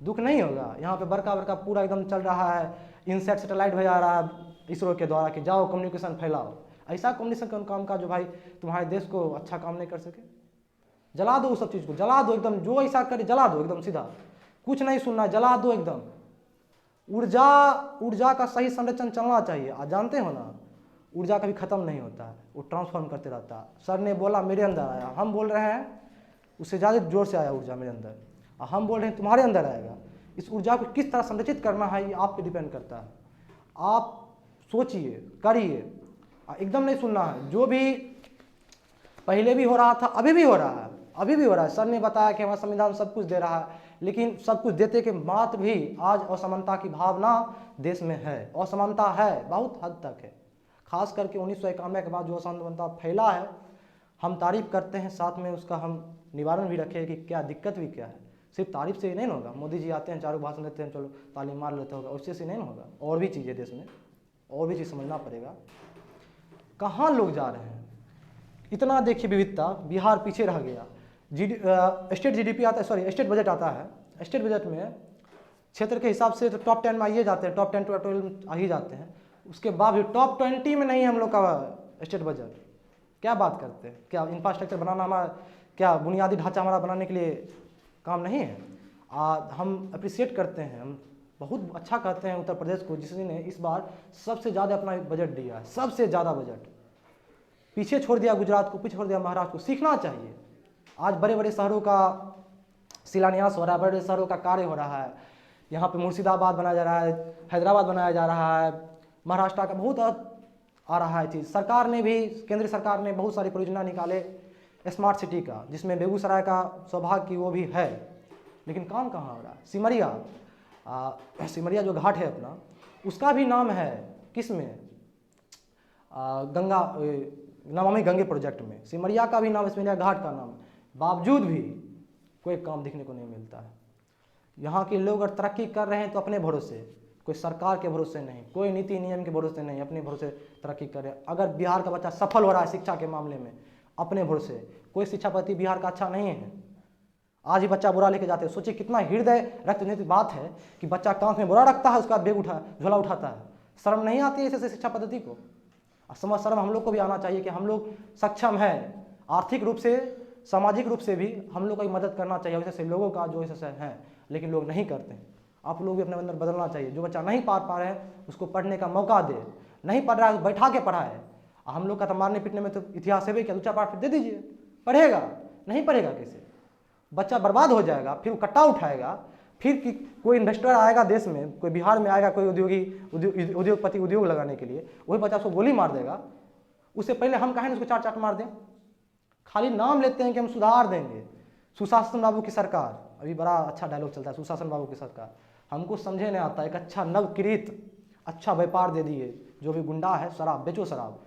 दुख नहीं होगा। यहाँ पे बड़का बड़का पूरा एकदम चल रहा है, इनसेट सैटेलाइट भेजा रहा है इसरो के द्वारा कि जाओ कम्युनिकेशन फैलाओ। ऐसा कम्युनिकेशन काम का जो भाई तुम्हारे देश को अच्छा काम नहीं कर सके, जला दो उस सब चीज़ को, जला दो एकदम। जो ऐसा करे जला दो एकदम सीधा, कुछ नहीं सुनना, जला दो एकदम। ऊर्जा का सही संरक्षण चलना चाहिए। आज जानते हो ना, ऊर्जा कभी खत्म नहीं होता है, वो ट्रांसफॉर्म करते रहता है। सर ने बोला मेरे अंदर आया, हम बोल रहे हैं उससे ज़्यादा जोर से आया ऊर्जा मेरे अंदर, और हम बोल रहे हैं तुम्हारे अंदर आएगा। इस ऊर्जा को किस तरह संरक्षित करना है ये आप पे डिपेंड करता है। आप सोचिए, करिए, एकदम नहीं सुनना है। जो भी पहले भी हो रहा था, अभी भी हो रहा है, अभी भी हो रहा है। सर ने बताया कि हमारा संविधान सब कुछ दे रहा है, लेकिन सब कुछ देते के मात्र भी आज असमानता की भावना देश में है। असमानता है, बहुत हद तक है, खास करके 1991 के बाद जो असमानता फैला है। हम तारीफ करते हैं, साथ में उसका हम निवारण भी रखें कि क्या दिक्कत भी क्या है। सिर्फ तारीफ से ही नहीं होगा। मोदी जी आते हैं, चारों भाषण देते हैं, चलो ताली मार लेते होगा, उससे से नहीं होगा। और भी चीज़ें देश में, और भी चीज़ समझना पड़ेगा। कहाँ लोग जा रहे हैं, इतना देखिए विविधता। बिहार पीछे रह गया। स्टेट GDP आता है, सॉरी स्टेट बजट आता है। स्टेट बजट में क्षेत्र के हिसाब से तो टॉप 10 में आइए जाते हैं, टॉप 10 टॉप 12 में आ ही जाते हैं। उसके बाद भी टॉप 20 में नहीं हम लोग का स्टेट बजट। क्या बात करते हैं, क्या इंफ्रास्ट्रक्चर बनाना हमारा, क्या बुनियादी ढांचा हमारा बनाने के लिए काम नहीं है? हम अप्रिशिएट करते हैं, हम बहुत अच्छा कहते हैं उत्तर प्रदेश को, जिसने इस बार सबसे ज़्यादा अपना बजट दिया है, सबसे ज़्यादा बजट। पीछे छोड़ दिया गुजरात को, पीछे छोड़ दिया महाराष्ट्र को। सीखना चाहिए। आज बड़े बड़े शहरों का शिलान्यास हो रहा है, बड़े बड़े शहरों का कार्य हो रहा है। यहाँ पे मुर्शिदाबाद बनाया जा रहा है, हैदराबाद बनाया जा रहा है, महाराष्ट्र का बहुत आ रहा है चीज़। सरकार ने भी, केंद्र सरकार ने बहुत सारी परियोजना निकाले स्मार्ट सिटी का, जिसमें बेगूसराय का सौभाग्य की वो भी है, लेकिन काम कहाँ हो रहा है? सिमरिया जो घाट है अपना, उसका भी नाम है किसमें, गंगा नमामि गंगे प्रोजेक्ट में सिमरिया का भी नाम, सिमरिया घाट का नाम, बावजूद भी कोई काम देखने को नहीं मिलता है। यहाँ के लोग अगर तरक्की कर रहे हैं तो अपने भरोसे, कोई सरकार के भरोसे नहीं, कोई नीति नियम के भरोसे नहीं, अपने भरोसे तरक्की कर रहे हैं। अगर बिहार का बच्चा सफल हो रहा है शिक्षा के मामले में, अपने भरोसे। कोई शिक्षा पद्धति बिहार का अच्छा नहीं है। आज ही बच्चा बोरा लेके जाते हैं, सोचिए कितना हृदय रक्तनीति बात है कि बच्चा कांख में बोरा रखता है, उसका बैग झोला उठाता है। शर्म नहीं आती है ऐसे शिक्षा पद्धति को? शर्म हम लोग को भी आना चाहिए कि हम लोग सक्षम हैं, आर्थिक रूप से, सामाजिक रूप से भी हम लोग को मदद करना चाहिए ऐसे लोगों का जो ऐसे हैं, लेकिन लोग नहीं करते हैं। आप लोग भी अपने अंदर बदलना चाहिए। जो बच्चा नहीं पा रहे हैं उसको पढ़ने का मौका दे, नहीं पढ़ रहा है बैठा के पढ़ाए। हम लोग का तो मारने पीटने में तो इतिहास है भी क्या, दूसरा पाठ फिर दे दीजिए, पढ़ेगा नहीं, पढ़ेगा कैसे? बच्चा बर्बाद हो जाएगा, फिर वो कट्टा उठाएगा, फिर कोई इन्वेस्टर आएगा देश में, कोई बिहार में आएगा, कोई उद्योगपति उद्योग लगाने के लिए, वही बच्चा उसको गोली मार देगा। उससे पहले हम कहें उसको चार चाट मार दें। खाली नाम लेते हैं कि हम सुधार देंगे। सुशासन बाबू की सरकार, अभी बड़ा अच्छा डायलॉग चलता है, सुशासन बाबू की सरकार। हमको समझे नहीं आता, एक अच्छा नवकृत अच्छा व्यापार दे दिए। जो भी गुंडा है, शराब बेचो, शराब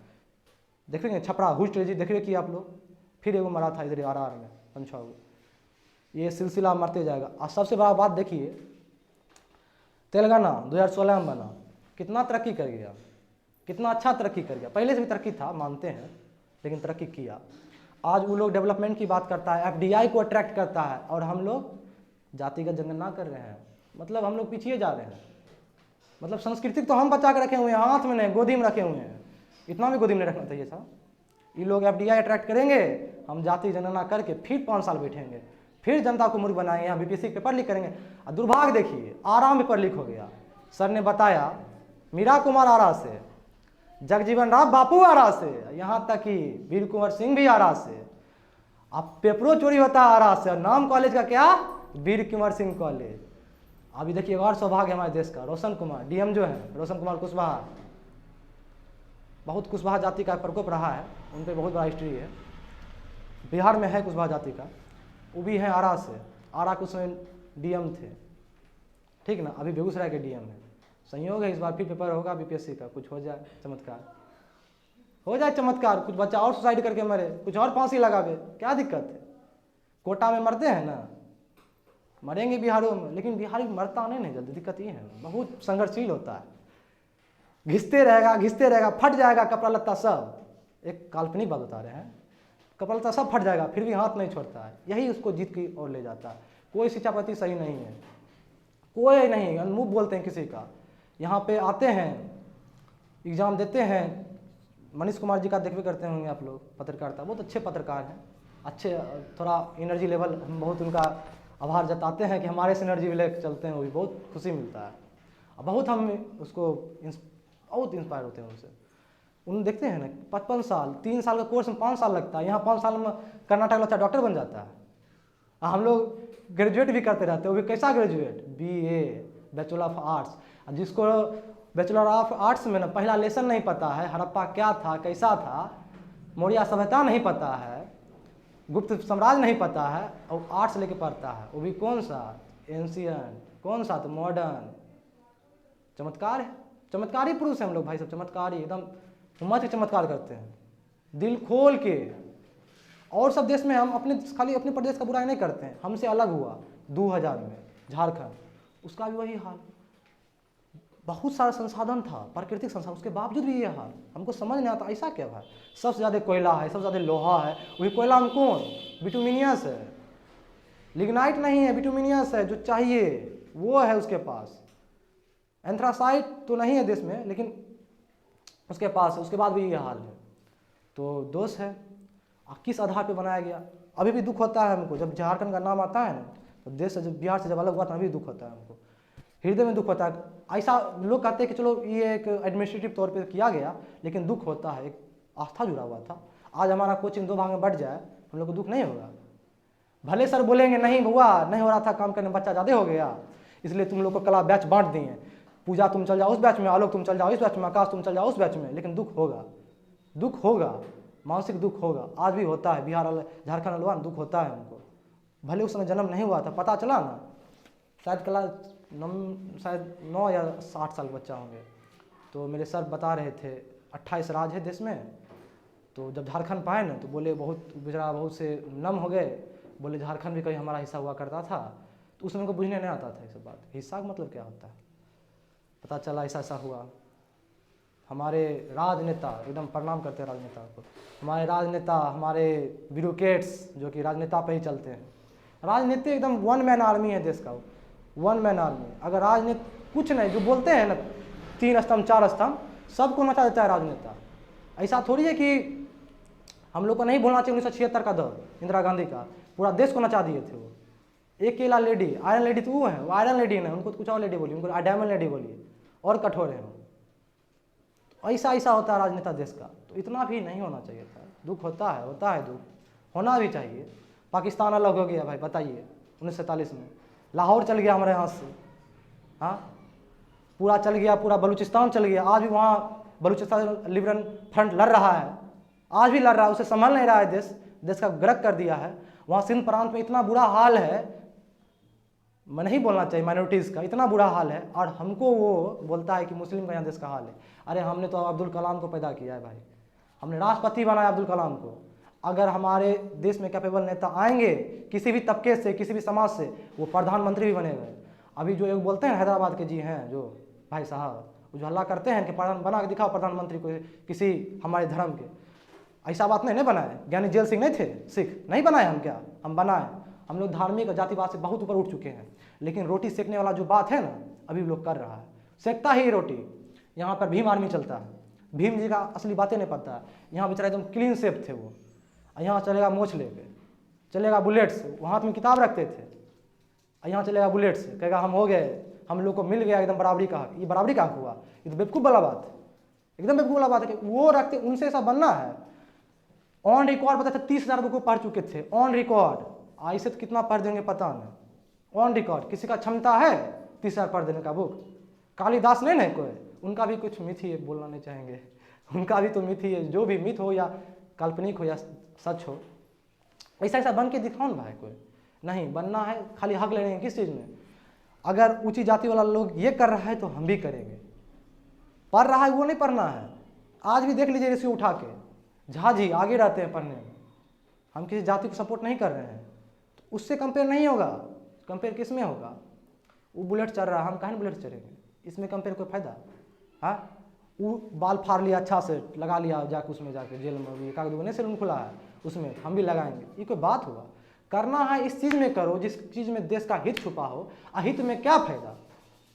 देख रहे हैं, छपरा हुई ट्रेजी देख रहे कि आप लोग, फिर एगो मरा था इधर RR में 5-6 गो। ये सिलसिला मरते जाएगा। और सबसे बड़ा बात देखिए, तेलंगाना 2016 में बना, कितना तरक्की कर गया, कितना अच्छा तरक्की कर गया। पहले से भी तरक्की था मानते हैं, लेकिन तरक्की किया। आज वो लोग डेवलपमेंट की बात करता है, FDI को अट्रैक्ट करता है, और हम लोग जातिगत जंगल ना कर रहे हैं। मतलब हम लोग पीछे जा रहे हैं। मतलब संस्कृति तो हम बचा के रखे हुए हैं, हाथ में नहीं गोदी में रखे हुए हैं। इतना भी गोदी में नहीं रखना चाहिए था। ये लोग FDI अट्रैक्ट करेंगे, हम जाति जनगणना करके फिर 5 साल बैठेंगे, फिर जनता को मूर्ख बनाएंगे, यहाँ BPSC पेपर लीक करेंगे। और दुर्भाग्य देखिए, आराम पेपर लीक हो गया। सर ने बताया मीरा कुमार आरा से, जगजीवन राम बापू आरा से, यहाँ तक कि वीर कुंवर सिंह भी आरा से। अब पेपरों चोरी होता है आरा से, और नाम कॉलेज का क्या, वीर कुंवर सिंह कॉलेज। अभी देखिए और सौभाग्य हमारे देश का, रोशन कुमार DM जो है, रोशन कुमार कुशवाहा, बहुत कुशवाहा जाति का प्रकोप रहा है, उन पर बहुत बड़ा हिस्ट्री है। बिहार में है कुशवाहा जाति का, वो भी है आरा से। आरा के उसमें DM थे, ठीक ना। अभी बेगूसराय के DM है। संयोग है इस बार फिर पेपर होगा BPSC का, कुछ हो जाए चमत्कार, हो जाए चमत्कार, कुछ बच्चा और सुसाइड करके मरे, कुछ और फांसी लगावे, क्या दिक्कत है। कोटा में मरते हैं ना, मरेंगे बिहारों में, लेकिन बिहारी मरता नहीं जल्दी। दिक्कत ये है, बहुत संघर्षशील होता है, घिसते रहेगा, फट जाएगा कपड़ा लत्ता सब। एक काल्पनिक बात बता रहे हैं, कपड़ा लत्ता सब फट जाएगा, फिर भी हाथ नहीं छोड़ता है। यही उसको जीत की ओर ले जाता है। कोई शिक्षापति सही नहीं है, कोई नहीं, अनमुख बोलते हैं किसी का। यहाँ पे आते हैं, एग्जाम देते हैं। मनीष कुमार जी का देखते करते होंगे आप लोग, पत्रकारिता, बहुत अच्छे पत्रकार हैं, अच्छे, थोड़ा एनर्जी लेवल, हम बहुत उनका आभार जताते हैं कि हमारे से एनर्जी लेकर चलते हैं, वो भी बहुत खुशी मिलता है। और बहुत हम उसको बहुत इंस्पायर होते हैं उनसे। उन देखते हैं ना 55 साल, 3 साल का कोर्स में 5 साल लगता है, यहाँ 5 साल में कर्नाटक बच्चा डॉक्टर बन जाता है। हम लोग ग्रेजुएट भी करते रहते हैं, वो भी कैसा graduate, BA bachelor of arts. जिसको बैचलर ऑफ आर्ट्स में ना पहला लेसन नहीं पता है, हड़प्पा क्या था, कैसा था, मौर्य सभ्यता नहीं पता है, गुप्त साम्राज्य नहीं पता है, और आर्ट्स लेके पढ़ता है, वो भी कौन सा, एंशियंट, कौन सा, तो मॉडर्न। चमत्कार है, चमत्कारी पुरुष हैं हम लोग भाई सब, चमत्कारी एकदम हिम्मत के चमत्कार करते हैं, दिल खोल के। और सब देश में हम अपने खाली अपने प्रदेश का बुराई नहीं करते हैं। हमसे अलग हुआ 2000 में झारखंड, उसका भी वही हाल, बहुत सारा संसाधन था, प्राकृतिक संसाधन, उसके बावजूद भी ये हाल। हमको समझ नहीं आता ऐसा क्या भाई। सबसे ज़्यादा कोयला है, सबसे ज़्यादा लोहा है, वही कोयला में कौन, बिटुमिनियस है, लिग्नाइट नहीं है, बिटुमिनियस है, जो चाहिए वो है उसके पास। एंथ्रासाइट तो नहीं है देश में, लेकिन उसके पास, उसके बाद भी ये हाल है। तो दोष है, किस आधार पे बनाया गया। अभी भी दुख होता है हमको, जब झारखंड का नाम आता है ना, तो देश से जब बिहार से जब अलग हुआ था, अभी दुख होता है हमको, हृदय में दुख होता है। ऐसा लोग कहते हैं कि चलो ये एक एडमिनिस्ट्रेटिव तौर पे किया गया, लेकिन दुख होता है, एक आस्था जुड़ा हुआ था। आज हमारा कोचिंग 2 भाग में बढ़ जाए, हम लोग को दुख नहीं होगा। भले सर बोलेंगे नहीं हुआ, नहीं हो रहा था काम करने, बच्चा ज़्यादा हो गया, इसलिए तुम लोग को कला बैच बांट दिए, पूजा तुम चल जाओ उस बैच में, आलोक तुम चल जाओ इस बैच में, आकाश तुम चल जाओ उस बैच में, लेकिन दुख होगा, दुख होगा, मानसिक दुख होगा। आज भी होता है, बिहार झारखंड अलवान दुख होता है हमको। भले उस समय जन्म नहीं हुआ था, पता चला ना, शायद 9 या 8 साल बच्चा होंगे। तो मेरे सर बता रहे थे 28 राज्य है देश में, तो जब झारखंड पाए ना, तो बोले बहुत बेचारा बहुत से नम हो गए, बोले झारखंड भी कहीं हमारा हिस्सा हुआ करता था। तो उसमें उनको बुझने नहीं आता था ये सब बात, हिस्सा का मतलब क्या होता है। पता चला ऐसा ऐसा हुआ। हमारे राजनेता, एकदम प्रणाम करते हैं राजनेता को, हमारे राजनेता, हमारे ब्यूरोक्रेट्स जो कि राजनेता पे ही चलते हैं। राजनीति एकदम 1 मैन आर्मी है देश का, 1 मैन आर्मी। अगर राजनीति कुछ नहीं, जो बोलते हैं ना 3 स्तंभ 4 स्तंभ, सबको नचा देता है राजनेता। ऐसा थोड़ी है कि हम लोग को नहीं बोलना चाहिए 1976 का दौर, इंदिरा गांधी का, पूरा देश को नचा दिए थे वो। एक अकेला लेडी, आयरन लेडी तो वो है, वो आयरन लेडी नहीं, उनको कुछ और लेडी बोलिए, उनको डायमंड लेडी बोलिए, और कठोर है वो। ऐसा ऐसा होता है राजनेता देश का। तो इतना भी नहीं होना चाहिए था। दुख होता है दुख, होना भी चाहिए। पाकिस्तान अलग हो गया भाई, बताइए 1947 में, लाहौर चल गया हमारे हाथ से, हाँ पूरा चल गया, पूरा बलूचिस्तान चल गया। आज भी वहाँ बलूचिस्तान लिबरल फ्रंट लड़ रहा है, आज भी लड़ रहा है, उसे संभाल नहीं रहा है देश का गर्क कर दिया है। वहाँ सिंध प्रांत में इतना बुरा हाल है, मैं नहीं बोलना चाहिए, माइनॉरिटीज़ का इतना बुरा हाल है, और हमको वो बोलता है कि मुस्लिम का यहाँ देश का हाल है। अरे हमने तो अब्दुल कलाम को पैदा किया है भाई, हमने राष्ट्रपति बनाया अब्दुल कलाम को। अगर हमारे देश में कैपेबल नेता आएंगे किसी भी तबके से, किसी भी समाज से, वो प्रधानमंत्री भी बनेगा। अभी जो एक बोलते हैं हैदराबाद के जी हैं जो भाई साहब, वो जो हल्ला करते हैं कि प्रधान बना के दिखाओ प्रधानमंत्री को किसी हमारे धर्म के, ऐसा बात नहीं बनाए। ज्ञानी जेल सिंह नहीं थे सिख, नहीं बनाए हम, क्या हम बनाए। हम लोग धार्मिक और जातिवाद से बहुत ऊपर उठ चुके हैं। लेकिन रोटी सेकने वाला जो बात है ना, अभी लोग कर रहा है, सेकता ही रोटी। यहाँ पर भीम आर्मी चलता है, भीम जी का असली बातें नहीं पता है। यहाँ बेचारा एकदम क्लीन शेप थे वो, यहाँ चलेगा मोछ लेके, चलेगा बुलेट से, वो हाथ में किताब रखते थे, यहाँ चलेगा बुलेट से, कहेगा हम हो गए, हम लोग को मिल गया एकदम बराबरी का हक। ये बराबरी का हक हुआ? ये तो बेवकूफ़ वाला बात है, एकदम बेवकूफ़ वाला बात है कि वो रखते, उनसे ऐसा बनना है। ऑन रिकॉर्ड पता था 30,000 बुक पढ़ चुके थे, ऑन रिकॉर्ड। ऐसे तो कितना पढ़ देंगे पता नहीं। ऑन रिकॉर्ड किसी का क्षमता है 30,000 पढ़ देने का बुक? कालिदास नहीं है कोई, उनका भी कुछ मिथ ही है, बोलना नहीं चाहेंगे, उनका भी तो मिथ ही है। जो भी मिथ हो या काल्पनिक हो या सच हो, ऐसा ऐसा बन के दिखाओ ना भाई। कोई नहीं बनना है, खाली हक ले रहे हैं किस चीज़ में? अगर ऊंची जाति वाला लोग ये कर रहा है तो हम भी करेंगे। पढ़ रहा है वो नहीं पढ़ना है। आज भी देख लीजिए इसी उठा के, झाजी आगे रहते हैं पढ़ने में। हम किसी जाति को सपोर्ट नहीं कर रहे हैं, तो उससे कंपेयर नहीं होगा। कंपेयर किस में होगा? वो बुलेट चल रहा है, हम कहीं बुलेट चलेंगे, इसमें कंपेयर कोई फायदा? हाँ, वो बाल फाड़ लिया, अच्छा से लगा लिया, जाके उसमें जाके जेल में भी कागज बने सैलून खुला है, उसमें हम भी लगाएंगे। ये कोई बात हुआ? करना है इस चीज़ में करो जिस चीज़ में देश का हित छुपा हो। अहित में क्या फायदा?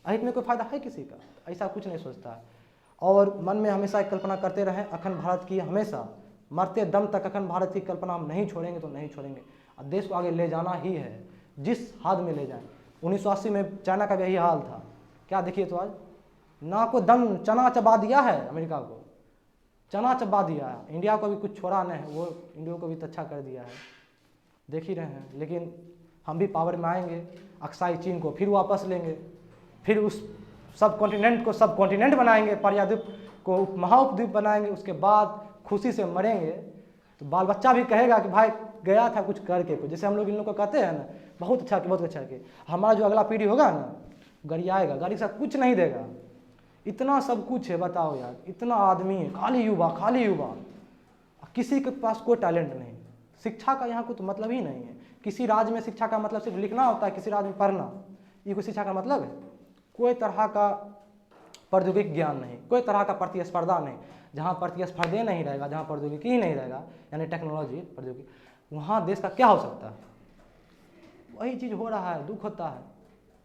अहित में कोई फायदा है किसी का? ऐसा कुछ नहीं सोचता है। और मन में हमेशा एक कल्पना करते रहें अखंड भारत की, हमेशा मरते दम तक अखंड भारत की कल्पना हम नहीं छोड़ेंगे तो नहीं छोड़ेंगे। और देश को आगे ले जाना ही है, जिस हद में ले जाएं। 1980 में चाइना का भी यही हाल था। क्या देखिए तो आज ना को दम चना चबा दिया है, अमेरिका को चना चबा दिया है, इंडिया को भी कुछ छोड़ा नहीं है, वो इंडिया को भी तो अच्छा कर दिया है, देख ही रहे हैं। लेकिन हम भी पावर में आएंगे, अक्साई चीन को फिर वापस लेंगे, फिर उस सब कॉन्टिनेंट को सब कॉन्टिनेंट बनाएंगे, पारियाद्वीप को महाउपद्वीप बनाएंगे, उसके बाद खुशी से मरेंगे। तो बाल बच्चा भी कहेगा कि भाई गया था कुछ करके कुछ, जैसे हम लोग इन लोग को कहते हैं ना बहुत अच्छा बहुत अच्छा के। हमारा जो अगला पीढ़ी होगा ना, गाड़ी आएगा, गाड़ी से कुछ नहीं देगा। इतना सब कुछ है, बताओ यार, इतना आदमी है, खाली युवा, खाली युवा, किसी के पास कोई टैलेंट नहीं। शिक्षा का यहाँ कोई मतलब ही नहीं है। किसी राज्य में शिक्षा का मतलब सिर्फ लिखना होता है, किसी राज्य में पढ़ना, ये कोई शिक्षा का मतलब है? कोई तरह का प्रौद्योगिक ज्ञान नहीं, कोई तरह का प्रतिस्पर्धा नहीं। जहाँ प्रतिस्पर्धा नहीं रहेगा, जहाँ प्रौद्योगिकी ही नहीं रहेगा, यानी टेक्नोलॉजी प्रौद्योगिकी, वहाँ देश का क्या हो सकता है? वही चीज़ हो रहा है, दुख होता है।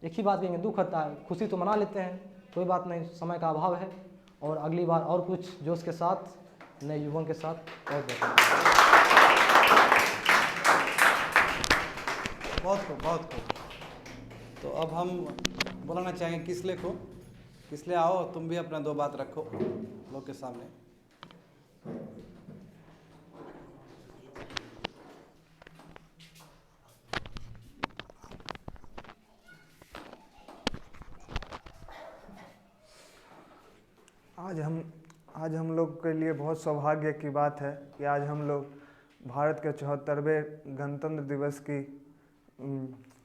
एक ही बात कहेंगे, दुख होता है। खुशी तो मना लेते हैं, कोई बात नहीं, समय का अभाव है। और अगली बार और कुछ जोश के साथ, नए युवाओं के साथ और बहुत खूब, बहुत खूब। तो अब हम बुलाना चाहेंगे किसले को। किसले आओ, तुम भी अपना दो बात रखो लोग के सामने। आज हम लोग के लिए बहुत सौभाग्य की बात है कि आज हम लोग भारत के 74वें गणतंत्र दिवस की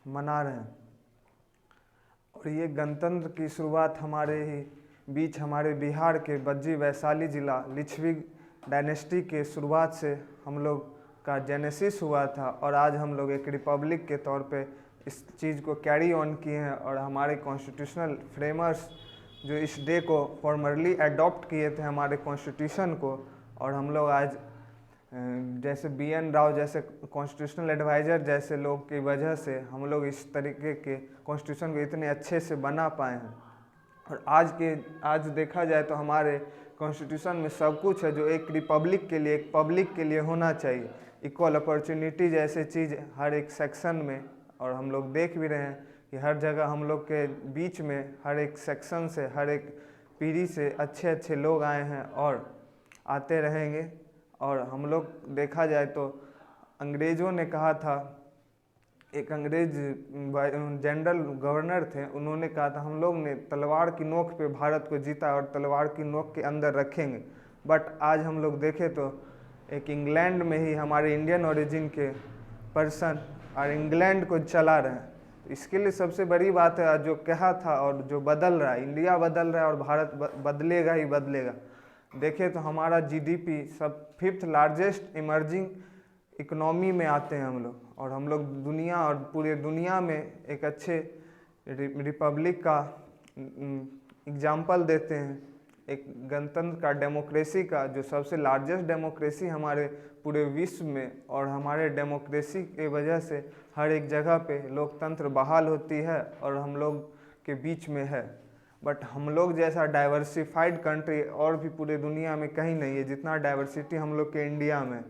मना रहे हैं। और ये गणतंत्र की शुरुआत हमारे ही बीच, हमारे बिहार के बज्जी वैशाली जिला लिच्छवी डायनेस्टी के शुरुआत से हम लोग का जेनेसिस हुआ था। और आज हम लोग एक रिपब्लिक के तौर पे इस चीज़ को कैरी ऑन किए हैं। और हमारे कॉन्स्टिट्यूशनल फ्रेमर्स जो इस डे को फॉर्मली अडॉप्ट किए थे हमारे कॉन्स्टिट्यूशन को, और हम लोग आज जैसे BN राव जैसे कॉन्स्टिट्यूशनल एडवाइज़र जैसे लोग की वजह से हम लोग इस तरीके के कॉन्स्टिट्यूशन को इतने अच्छे से बना पाए हैं। और आज देखा जाए तो हमारे कॉन्स्टिट्यूशन में सब कुछ है जो एक रिपब्लिक के लिए, एक पब्लिक के लिए होना चाहिए। इक्वल अपॉर्चुनिटी जैसे चीज़ हर एक सेक्शन में, और हम लोग देख भी रहे हैं कि हर जगह हम लोग के बीच में हर एक सेक्शन से, हर एक पीढ़ी से अच्छे अच्छे लोग आए हैं और आते रहेंगे। और हम लोग देखा जाए तो अंग्रेज़ों ने कहा था, एक अंग्रेज जनरल गवर्नर थे, उन्होंने कहा था हम लोग ने तलवार की नोक पे भारत को जीता और तलवार की नोक के अंदर रखेंगे। बट आज हम लोग देखें तो एक इंग्लैंड में ही हमारे इंडियन ओरिजिन के पर्सन और इंग्लैंड को चला रहे हैं। इसके लिए सबसे बड़ी बात है जो कहा था और जो बदल रहा है, इंडिया बदल रहा है और भारत बदलेगा ही बदलेगा। देखें तो हमारा GDP सब 5th लार्जेस्ट इमर्जिंग इकोनॉमी में आते हैं हम लोग। और हम लोग दुनिया और पूरे दुनिया में एक अच्छे रिपब्लिक का एग्जाम्पल देते हैं, एक गणतंत्र का, डेमोक्रेसी का, जो सबसे लार्जेस्ट डेमोक्रेसी हमारे पूरे विश्व में, और हमारे डेमोक्रेसी के वजह से हर एक जगह पे लोकतंत्र बहाल होती है और हम लोग के बीच में है। बट हम लोग जैसा डाइवर्सिफाइड कंट्री और भी पूरे दुनिया में कहीं नहीं है जितना डाइवर्सिटी हम लोग के इंडिया में।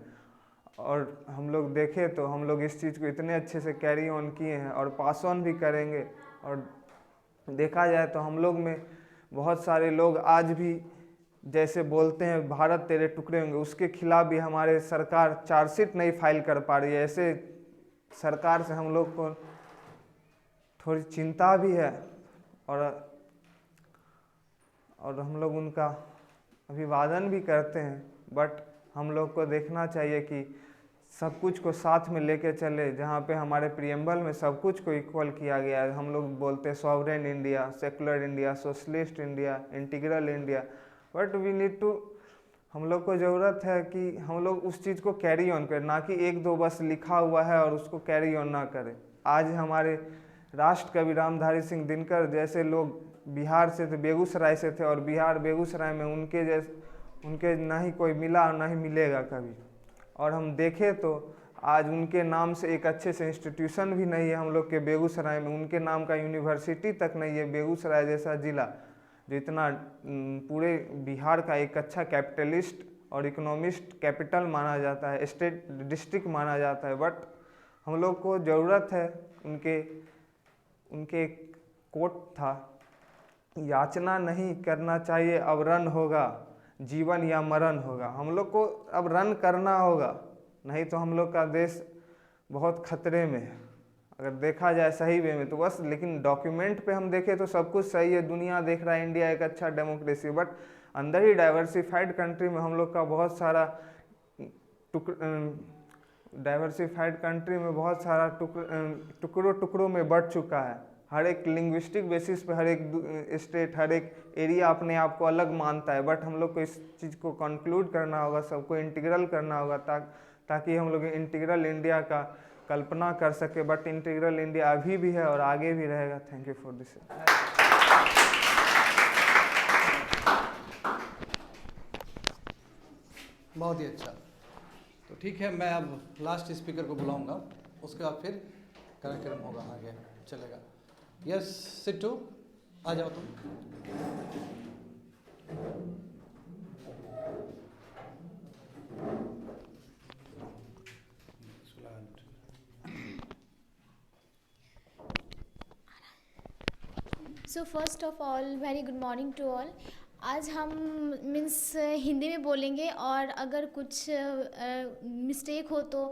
और हम लोग देखें तो हम लोग इस चीज़ को इतने अच्छे से कैरी ऑन किए हैं और पास ऑन भी करेंगे। और देखा जाए तो हम लोग में बहुत सारे लोग आज भी जैसे बोलते हैं भारत तेरे टुकड़े होंगे, उसके खिलाफ भी हमारे सरकार चार्जशीट नहीं फाइल कर पा रही है। ऐसे सरकार से हम लोग को थोड़ी चिंता भी है और हम लोग उनका अभिवादन भी करते हैं। बट हम लोग को देखना चाहिए कि सब कुछ को साथ में लेके चले, जहाँ पे हमारे प्रियम्बल में सब कुछ को इक्वल किया गया है। हम लोग बोलते हैं sovereign India, secular India, socialist India, integral India, but we need to, हम लोग को ज़रूरत है कि हम लोग उस चीज़ को कैरी ऑन करें, ना कि एक दो बस लिखा हुआ है और उसको कैरी ऑन ना करें। आज हमारे राष्ट्र कवि रामधारी सिंह दिनकर जैसे लोग बिहार से थे, बेगूसराय से थे, और बेगूसराय में उनके ना ही कोई मिला और ना ही मिलेगा कभी। और हम देखें तो आज उनके नाम से एक अच्छे से इंस्टीट्यूशन भी नहीं है हम लोग के बेगूसराय में, उनके नाम का यूनिवर्सिटी तक नहीं है। बेगूसराय जैसा ज़िला जो इतना पूरे बिहार का एक अच्छा कैपिटलिस्ट और इकोनॉमिस्ट कैपिटल माना जाता है, स्टेट डिस्ट्रिक्ट माना जाता है। बट हम लोग को ज़रूरत है, उनके कोट था, याचना नहीं करना चाहिए, अब रन होगा, जीवन या मरण होगा। हम लोग को अब रन करना होगा, नहीं तो हम लोग का देश बहुत खतरे में है अगर देखा जाए सही वे में तो बस। लेकिन डॉक्यूमेंट पे हम देखें तो सब कुछ सही है, दुनिया देख रहा है इंडिया एक अच्छा डेमोक्रेसी, बट अंदर ही डाइवर्सिफाइड कंट्री में हम लोग का बहुत सारा डाइवर्सिफाइड कंट्री में बहुत सारा टुकड़ों में बढ़ चुका है। हर एक लिंग्विस्टिक बेसिस पे हर एक स्टेट, हर एक एरिया अपने आप को अलग मानता है। बट हम लोग को इस चीज़ को कंक्लूड करना होगा, सबको इंटीग्रल करना होगा, ताकि हम लोग इंटीग्रल इंडिया का कल्पना कर सके। बट इंटीग्रल इंडिया अभी भी है और आगे भी रहेगा। Thank you for this. बहुत ही अच्छा। तो ठीक है, मैं अब लास्ट स्पीकर को बुलाऊंगा, उसके बाद फिर कार्यक्रम होगा, आगे चलेगा। यस सिट्टू, आ जाओ तुम। So first of all very good morning to all. आज हम मीन्स हिंदी में बोलेंगे और अगर कुछ मिस्टेक हो तो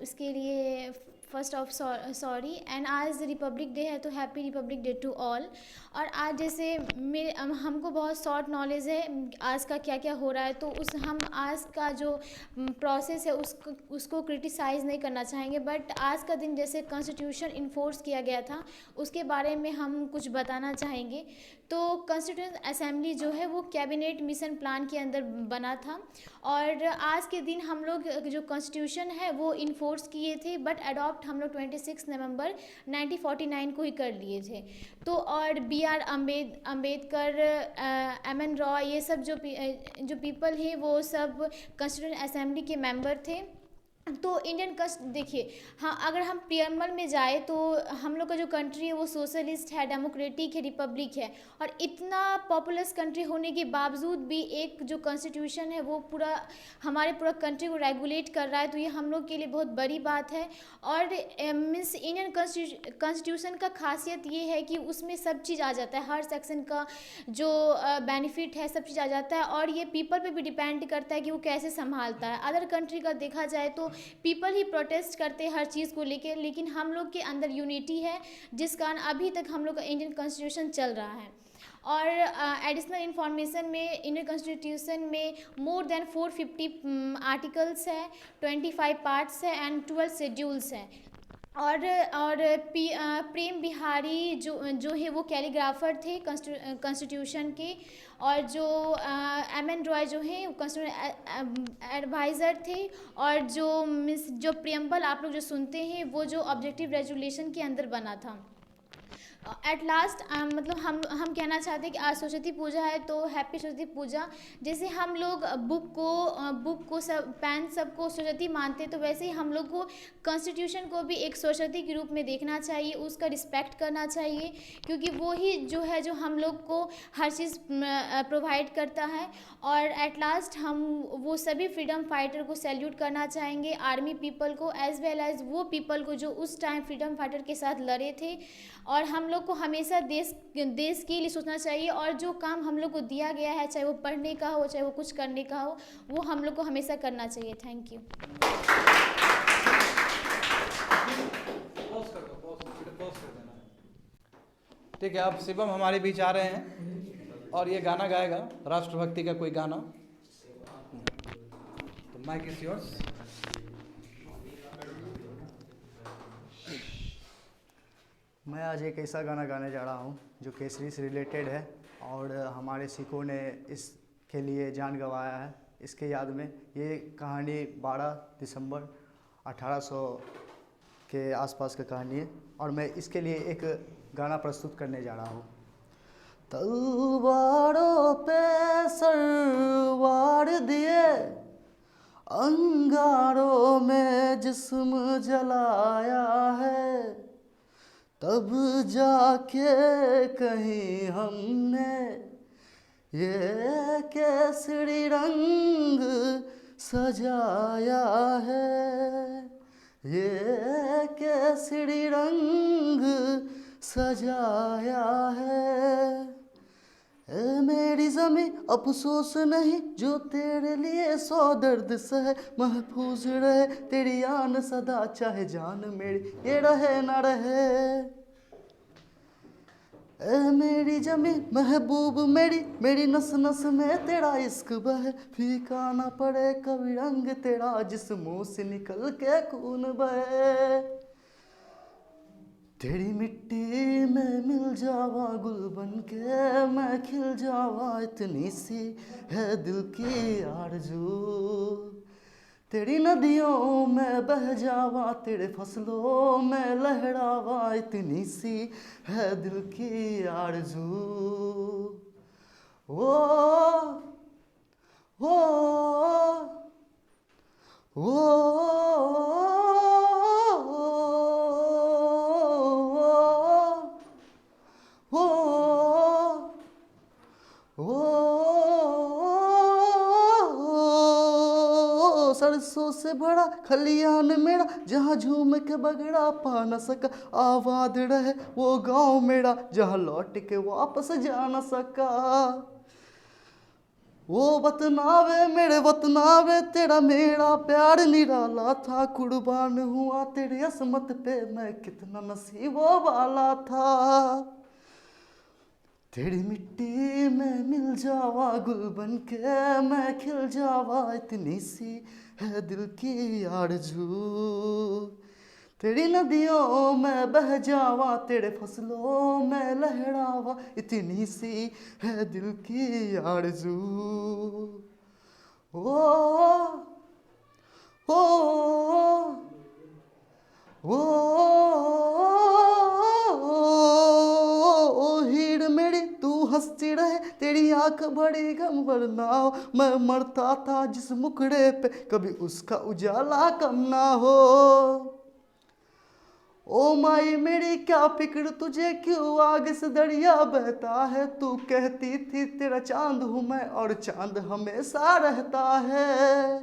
उसके लिए फर्स्ट ऑफ सॉरी। एंड आज रिपब्लिक डे है तो happy Republic Day to all. और आज जैसे हमको बहुत शॉर्ट नॉलेज है आज का क्या क्या हो रहा है, तो हम आज का जो प्रोसेस है उसको क्रिटिसाइज़ नहीं करना चाहेंगे। बट आज का दिन जैसे कॉन्स्टिट्यूशन इन्फोर्स किया गया था उसके बारे में हम कुछ बताना चाहेंगे। तो कॉन्स्टिट्यूशन असेंबली जो है वो कैबिनेट मिशन प्लान के अंदर बना था और आज के दिन हम लोग जो कॉन्स्टिट्यूशन है वो इन्फोर्स किए थे, बट अडॉप्ट हम लोग 26 नवंबर 1949 को ही कर लिए थे। तो और BR अम्बेडकर, MN रॉय, ये सब जो पीपल हैं वो सब कॉन्स्टिट्यूशन असेंबली के मेंबर थे। तो इंडियन देखिए, हाँ, अगर हम प्रियम्बल में जाए तो हम लोग का जो कंट्री है वो सोशलिस्ट है, डेमोक्रेटिक है, रिपब्लिक है। और इतना पॉपुलस कंट्री होने के बावजूद भी एक जो कॉन्स्टिट्यूशन है वो हमारे पूरा कंट्री को रेगुलेट कर रहा है, तो ये हम लोग के लिए बहुत बड़ी बात है। और मीन्स इंडियन कॉन्स्टिट्यूशन का खासियत ये है कि उसमें सब चीज़ आ जाता है, हर सेक्शन का जो बेनिफिट है सब चीज़ आ जाता है। और ये पीपल पे भी डिपेंड करता है कि वो कैसे संभालता है। अदर कंट्री का देखा जाए तो पीपल ही प्रोटेस्ट करते हैं हर चीज़ को लेके, लेकिन हम लोग के अंदर यूनिटी है जिस कारण अभी तक हम लोग का इंडियन कॉन्स्टिट्यूशन चल रहा है। और एडिशनल इन्फॉर्मेशन में इंडियन कॉन्स्टिट्यूशन में मोर देन 450 आर्टिकल्स है, 25 पार्ट्स है एंड 12 शेड्यूल्स हैं। और प्रेम बिहारी जो है वो कैलीग्राफर थे कॉन्स्टिट्यूशन के, और जो MN रॉय जो हैं कॉन्स्टिट्यूशन एडवाइज़र थे। और जो प्रियम्बल आप लोग जो सुनते हैं वो जो ऑब्जेक्टिव रेजोल्यूशन के अंदर बना था। एट लास्ट मतलब हम कहना चाहते हैं कि आज सरस्वती पूजा है तो हैप्पी सरस्वती पूजा। जैसे हम लोग बुक को सब पेन सबको सरस्वती मानते हैं, तो वैसे ही हम लोग को कॉन्स्टिट्यूशन को भी एक सरस्वती के रूप में देखना चाहिए, उसका रिस्पेक्ट करना चाहिए, क्योंकि वो ही जो है जो हम लोग को हर चीज़ प्रोवाइड करता है। और एट लास्ट हम वो सभी फ्रीडम फाइटर को सैल्यूट करना चाहेंगे, आर्मी पीपल को एज वेल एज वो पीपल को जो उस टाइम फ्रीडम फाइटर के साथ लड़े थे। और हम लोग को हमेशा देश के लिए सोचना चाहिए, और जो काम हम लोग को दिया गया है, चाहे वो पढ़ने का हो, चाहे वो कुछ करने का हो, वो हम लोग को हमेशा करना चाहिए। Thank you. ठीक है, अब शिवम हमारे बीच आ रहे हैं और ये गाना गाएगा, राष्ट्रभक्ति का कोई गाना। तो माइक इज योर्स। मैं आज एक ऐसा गाना गाने जा रहा हूँ जो केसरी से रिलेटेड है और हमारे सिखों ने इसके लिए जान गंवाया है। इसके याद में ये कहानी 12 दिसंबर 1800 के आसपास की कहानी है और मैं इसके लिए एक गाना प्रस्तुत करने जा रहा हूँ। तलवारों पे सरवार दिए, अंगारों में जिस्म जलाया है, तब जाके कहीं हमने ये केसरी रंग सजाया है, ये केसरी रंग सजाया है। ए मेरी ज़मीं अफसोस नहीं जो तेरे लिए 100 दर्द सहे, महफूज रहे तेरी आन सदा चाहे जान मेरी ये रहे ना रहे। ए मेरी ज़मीं महबूब मेरी नस नस में तेरा इश्क बहे, फीका ना पड़े कभी रंग तेरा जिस मुँह से निकल के खून बहे। तेरी मिट्टी में मिल जावा गुल बन के मैं खिल जावा, इतनी सी है दिल की आरज़ू। तेरी नदियों में बह जावा, तेरे फसलों में लहरावा, इतनी सी है दिल की आरज़ू। ओ ओ ओ सरसों से भरा खलियान मेरा जहाँ झूम के बगड़ा पा न सका, आबाद रहे वो गांव मेरा जहाँ लौट के वापस जा न सका। वो वतनावे मेरे वतनावे तेरा मेरा प्यार निराला था, कुर्बान हुआ तेरी असमत पे मैं कितना नसीबों वाला था। तेरी मिट्टी में मिल जावा गुल बन के मैं खिल जावा, इतनी सी है दिल की आरज़ू। तेरी नदियों में बह जावा, तेरे फसलों में लहरावा, इतनी सी है दिल की आरज़ू। ओ ओ ओ हीर मेरी तू हंसती रहे तेरी आंख बड़ी गम वरना हो, मैं मरता था जिस मुखड़े पे कभी उसका उजाला कम ना हो। ओ माई मेरी क्या फिक्र तुझे क्यों आग से दरिया बहता है, तू कहती थी तेरा चांद हूँ मैं और चांद हमेशा रहता है।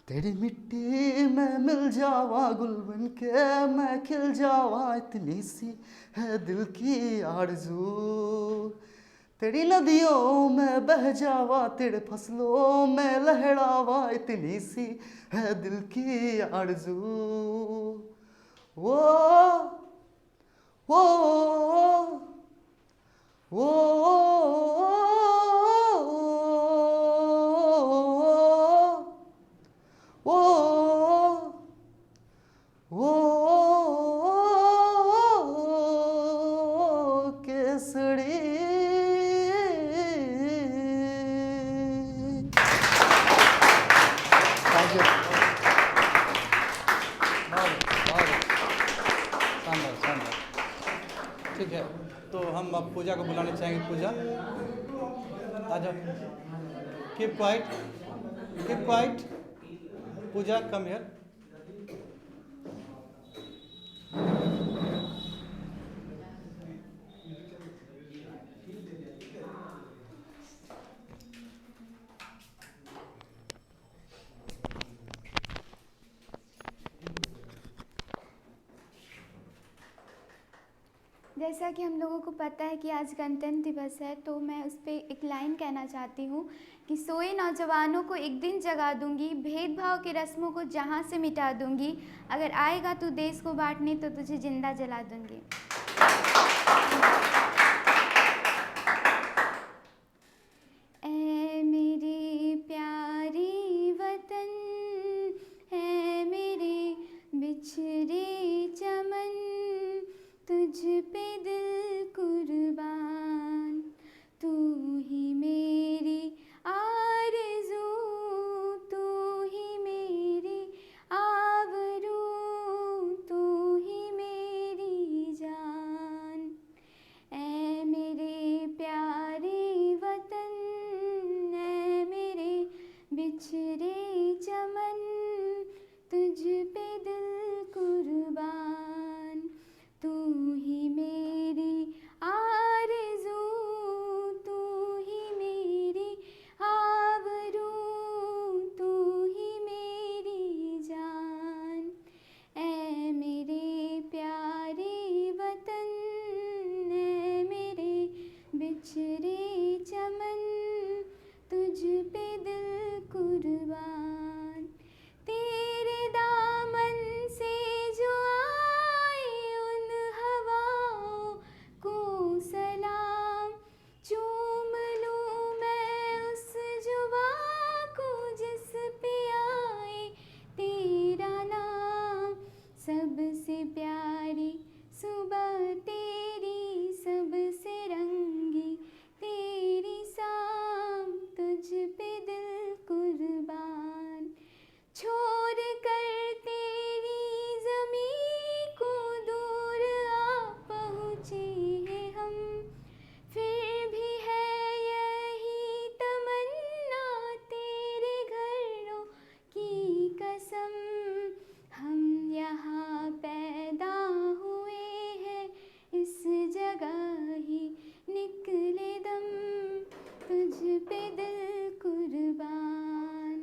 तेरी मिट्टी में मिल जावा गुल बन के मैं खिल जावा, इतनी सी है दिल की आरज़ू। तेरी नदियों में बह जावा, तेरे फसलों में लहरावा, इतनी सी है दिल की आरज़ू। वो वो वो केसरी। ठीक है। पूजा को बुलाना चाहेंगे। पूजा आ जाओ, keep quiet. Puja come here. जैसा कि हम लोगों को पता है कि आज गणतंत्र दिवस है, तो मैं उस पर एक लाइन कहना चाहती हूँ कि सोए नौजवानों को एक दिन जगा दूंगी, भेदभाव के रस्मों को जहाँ से मिटा दूंगी, अगर आएगा तू देश को बांटने तो तुझे जिंदा जला दूंगी। ऐ मेरे प्यारे वतन, है मेरे बिछड़े चमन, तुझ पे दिल कुर्बान, तू ही मेरी आरज़ू, तू ही मेरी आबरू, तू ही मेरी जान। ऐ मेरे प्यारे वतन, ऐ मेरे बिछड़े चमन, तुझ पे दिल कुर्बान, तू ही मेरी आरज़ू, तू ही मेरी आबरू, तू ही मेरी जान। ऐ मेरे प्यारे वतन, ऐ मेरे बिछड़े चमन, तुझ पे दिल कुर्बान। तेरे दामन से जो आए उन हवाओं को सलाम, चूम लूँ मैं उस जुबा को जिस पे आए तेरा नाम। सबसे प्यारी सुबह तेरी, सबसे रंगी तेरी शाम, तुझ पे दिल कुर्बान। छोड़ कर तेरी ज़मीं को दूर आ पहुँचे हैं हम, फिर भी है यही तमन्ना तेरे घरों की कसम। हम यहाँ पैदा हुए हैं, इस जगह ही निकले दम, तुझ पे दिल कुर्बान,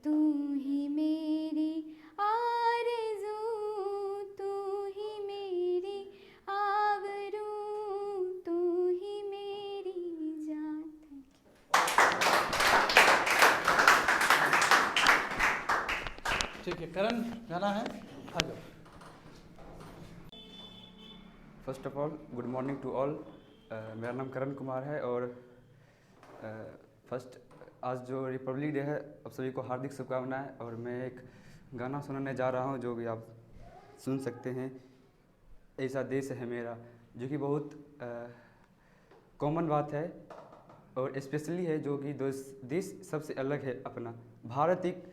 तू ही मेरी आरज़ू, तू ही मेरी आबरू, तू ही मेरी जान। ठीक है, करण गाना है, आ जाओ। First of all good morning to all. मेरा नाम करण कुमार है और फर्स्ट आज जो रिपब्लिक डे है, आप सभी को हार्दिक शुभकामनाएं। और मैं एक गाना सुनाने जा रहा हूं जो भी आप सुन सकते हैं। ऐसा देश है मेरा, जो कि बहुत कॉमन बात है और स्पेशली है, जो कि देश सबसे अलग है अपना। भारत एक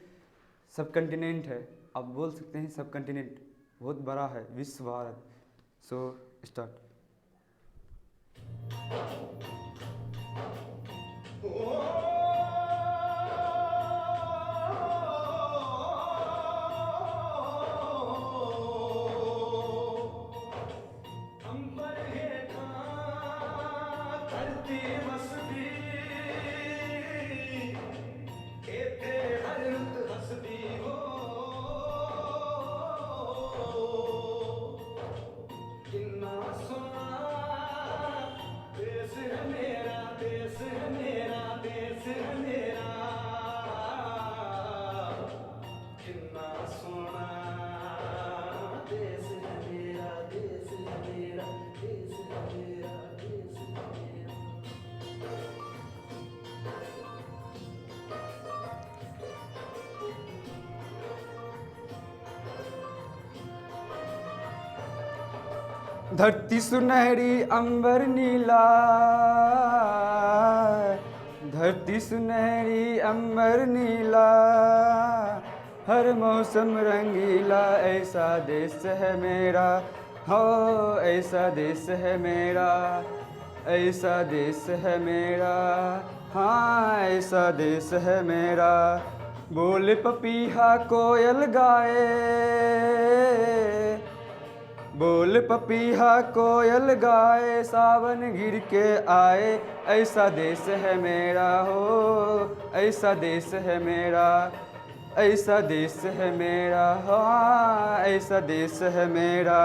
सब कंटिनेंट है, आप बोल सकते हैं सब कंटिनेंट, बहुत बड़ा है विश्व भारत। So start. धरती सुनहरी अंबर नीला, धरती सुनहरी अंबर नीला, हर मौसम रंगीला, ऐसा देश है मेरा, हो ऐसा देश है मेरा। ऐसा देश है मेरा, हाँ ऐसा देश है मेरा। बोले पपीहा कोयल गाए, बोल पपीहा कोयल गाए, सावन गिर के आए। ऐसा देश है मेरा हो, ऐसा देश है मेरा, ऐसा देश है मेरा, हाँ ऐसा देश है मेरा।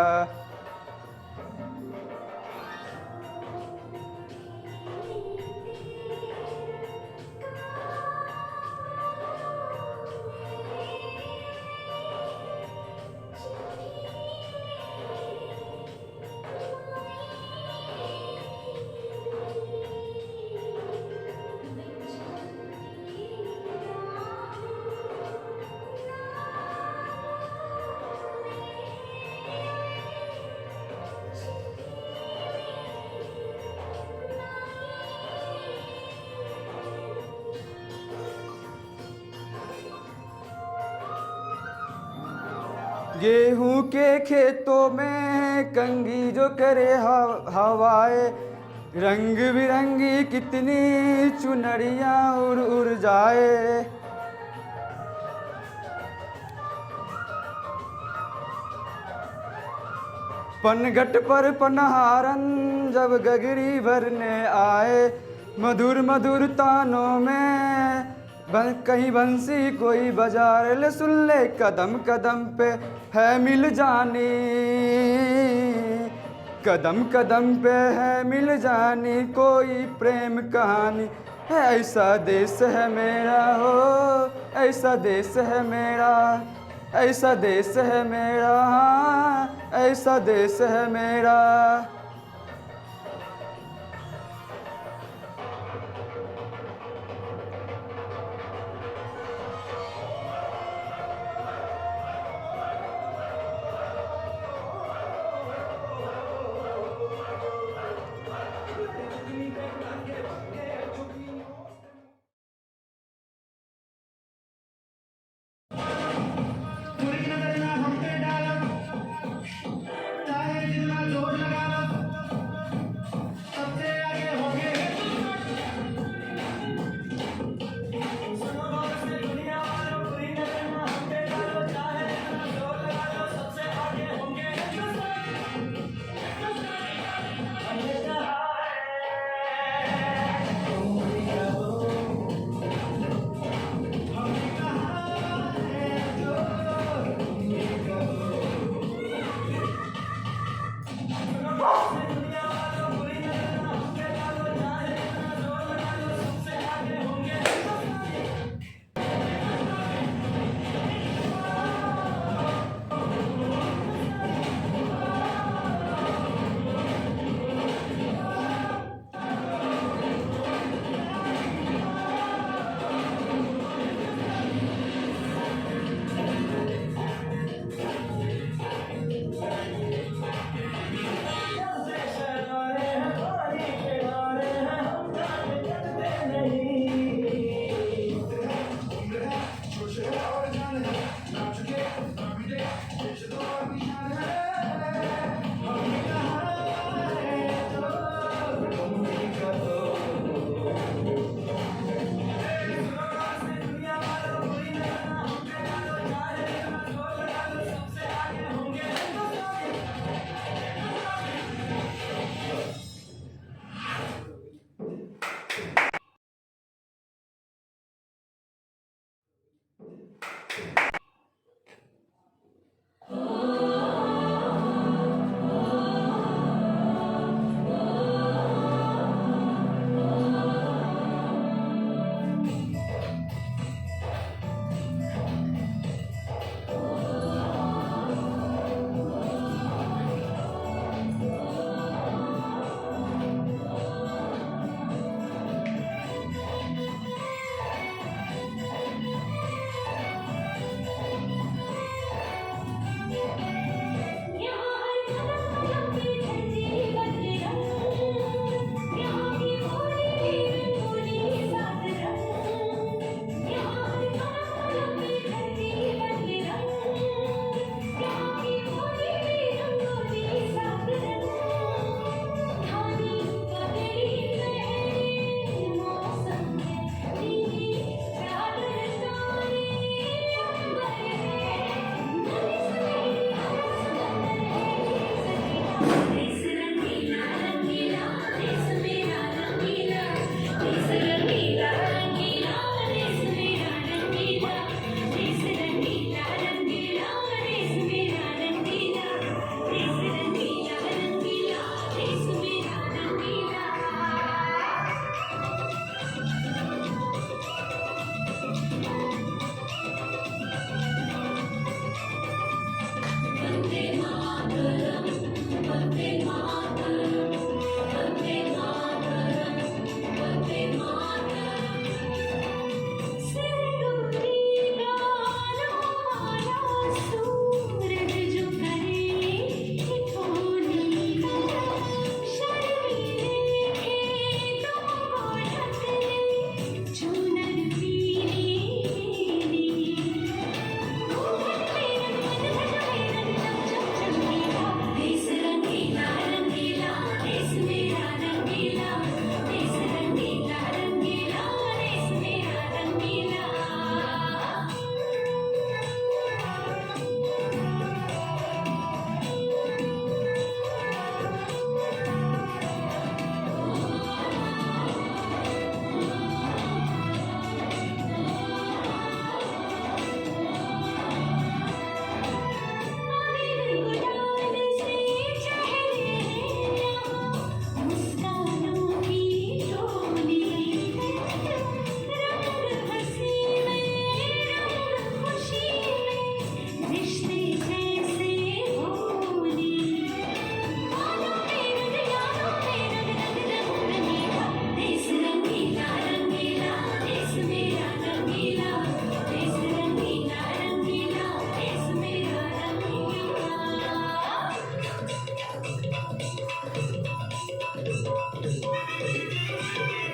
गेहूं के खेतों में कंघी जो करे हवाएं, रंग बिरंगी कितनी चुनरियां उड़ उड़ जाए। पनघट पर पनहारन जब गगरी भरने आए, मधुर मधुर तानों में कहीं बंसी कोई बजा ले, सुन ले कदम कदम पे है मिल जानी, कदम कदम पे है मिल जानी कोई प्रेम कहानी। ऐसा देश है मेरा हो, ऐसा देश है मेरा, ऐसा देश है मेरा, हाँ ऐसा देश है मेरा। चाहे जितना जोर लगा लो हैं।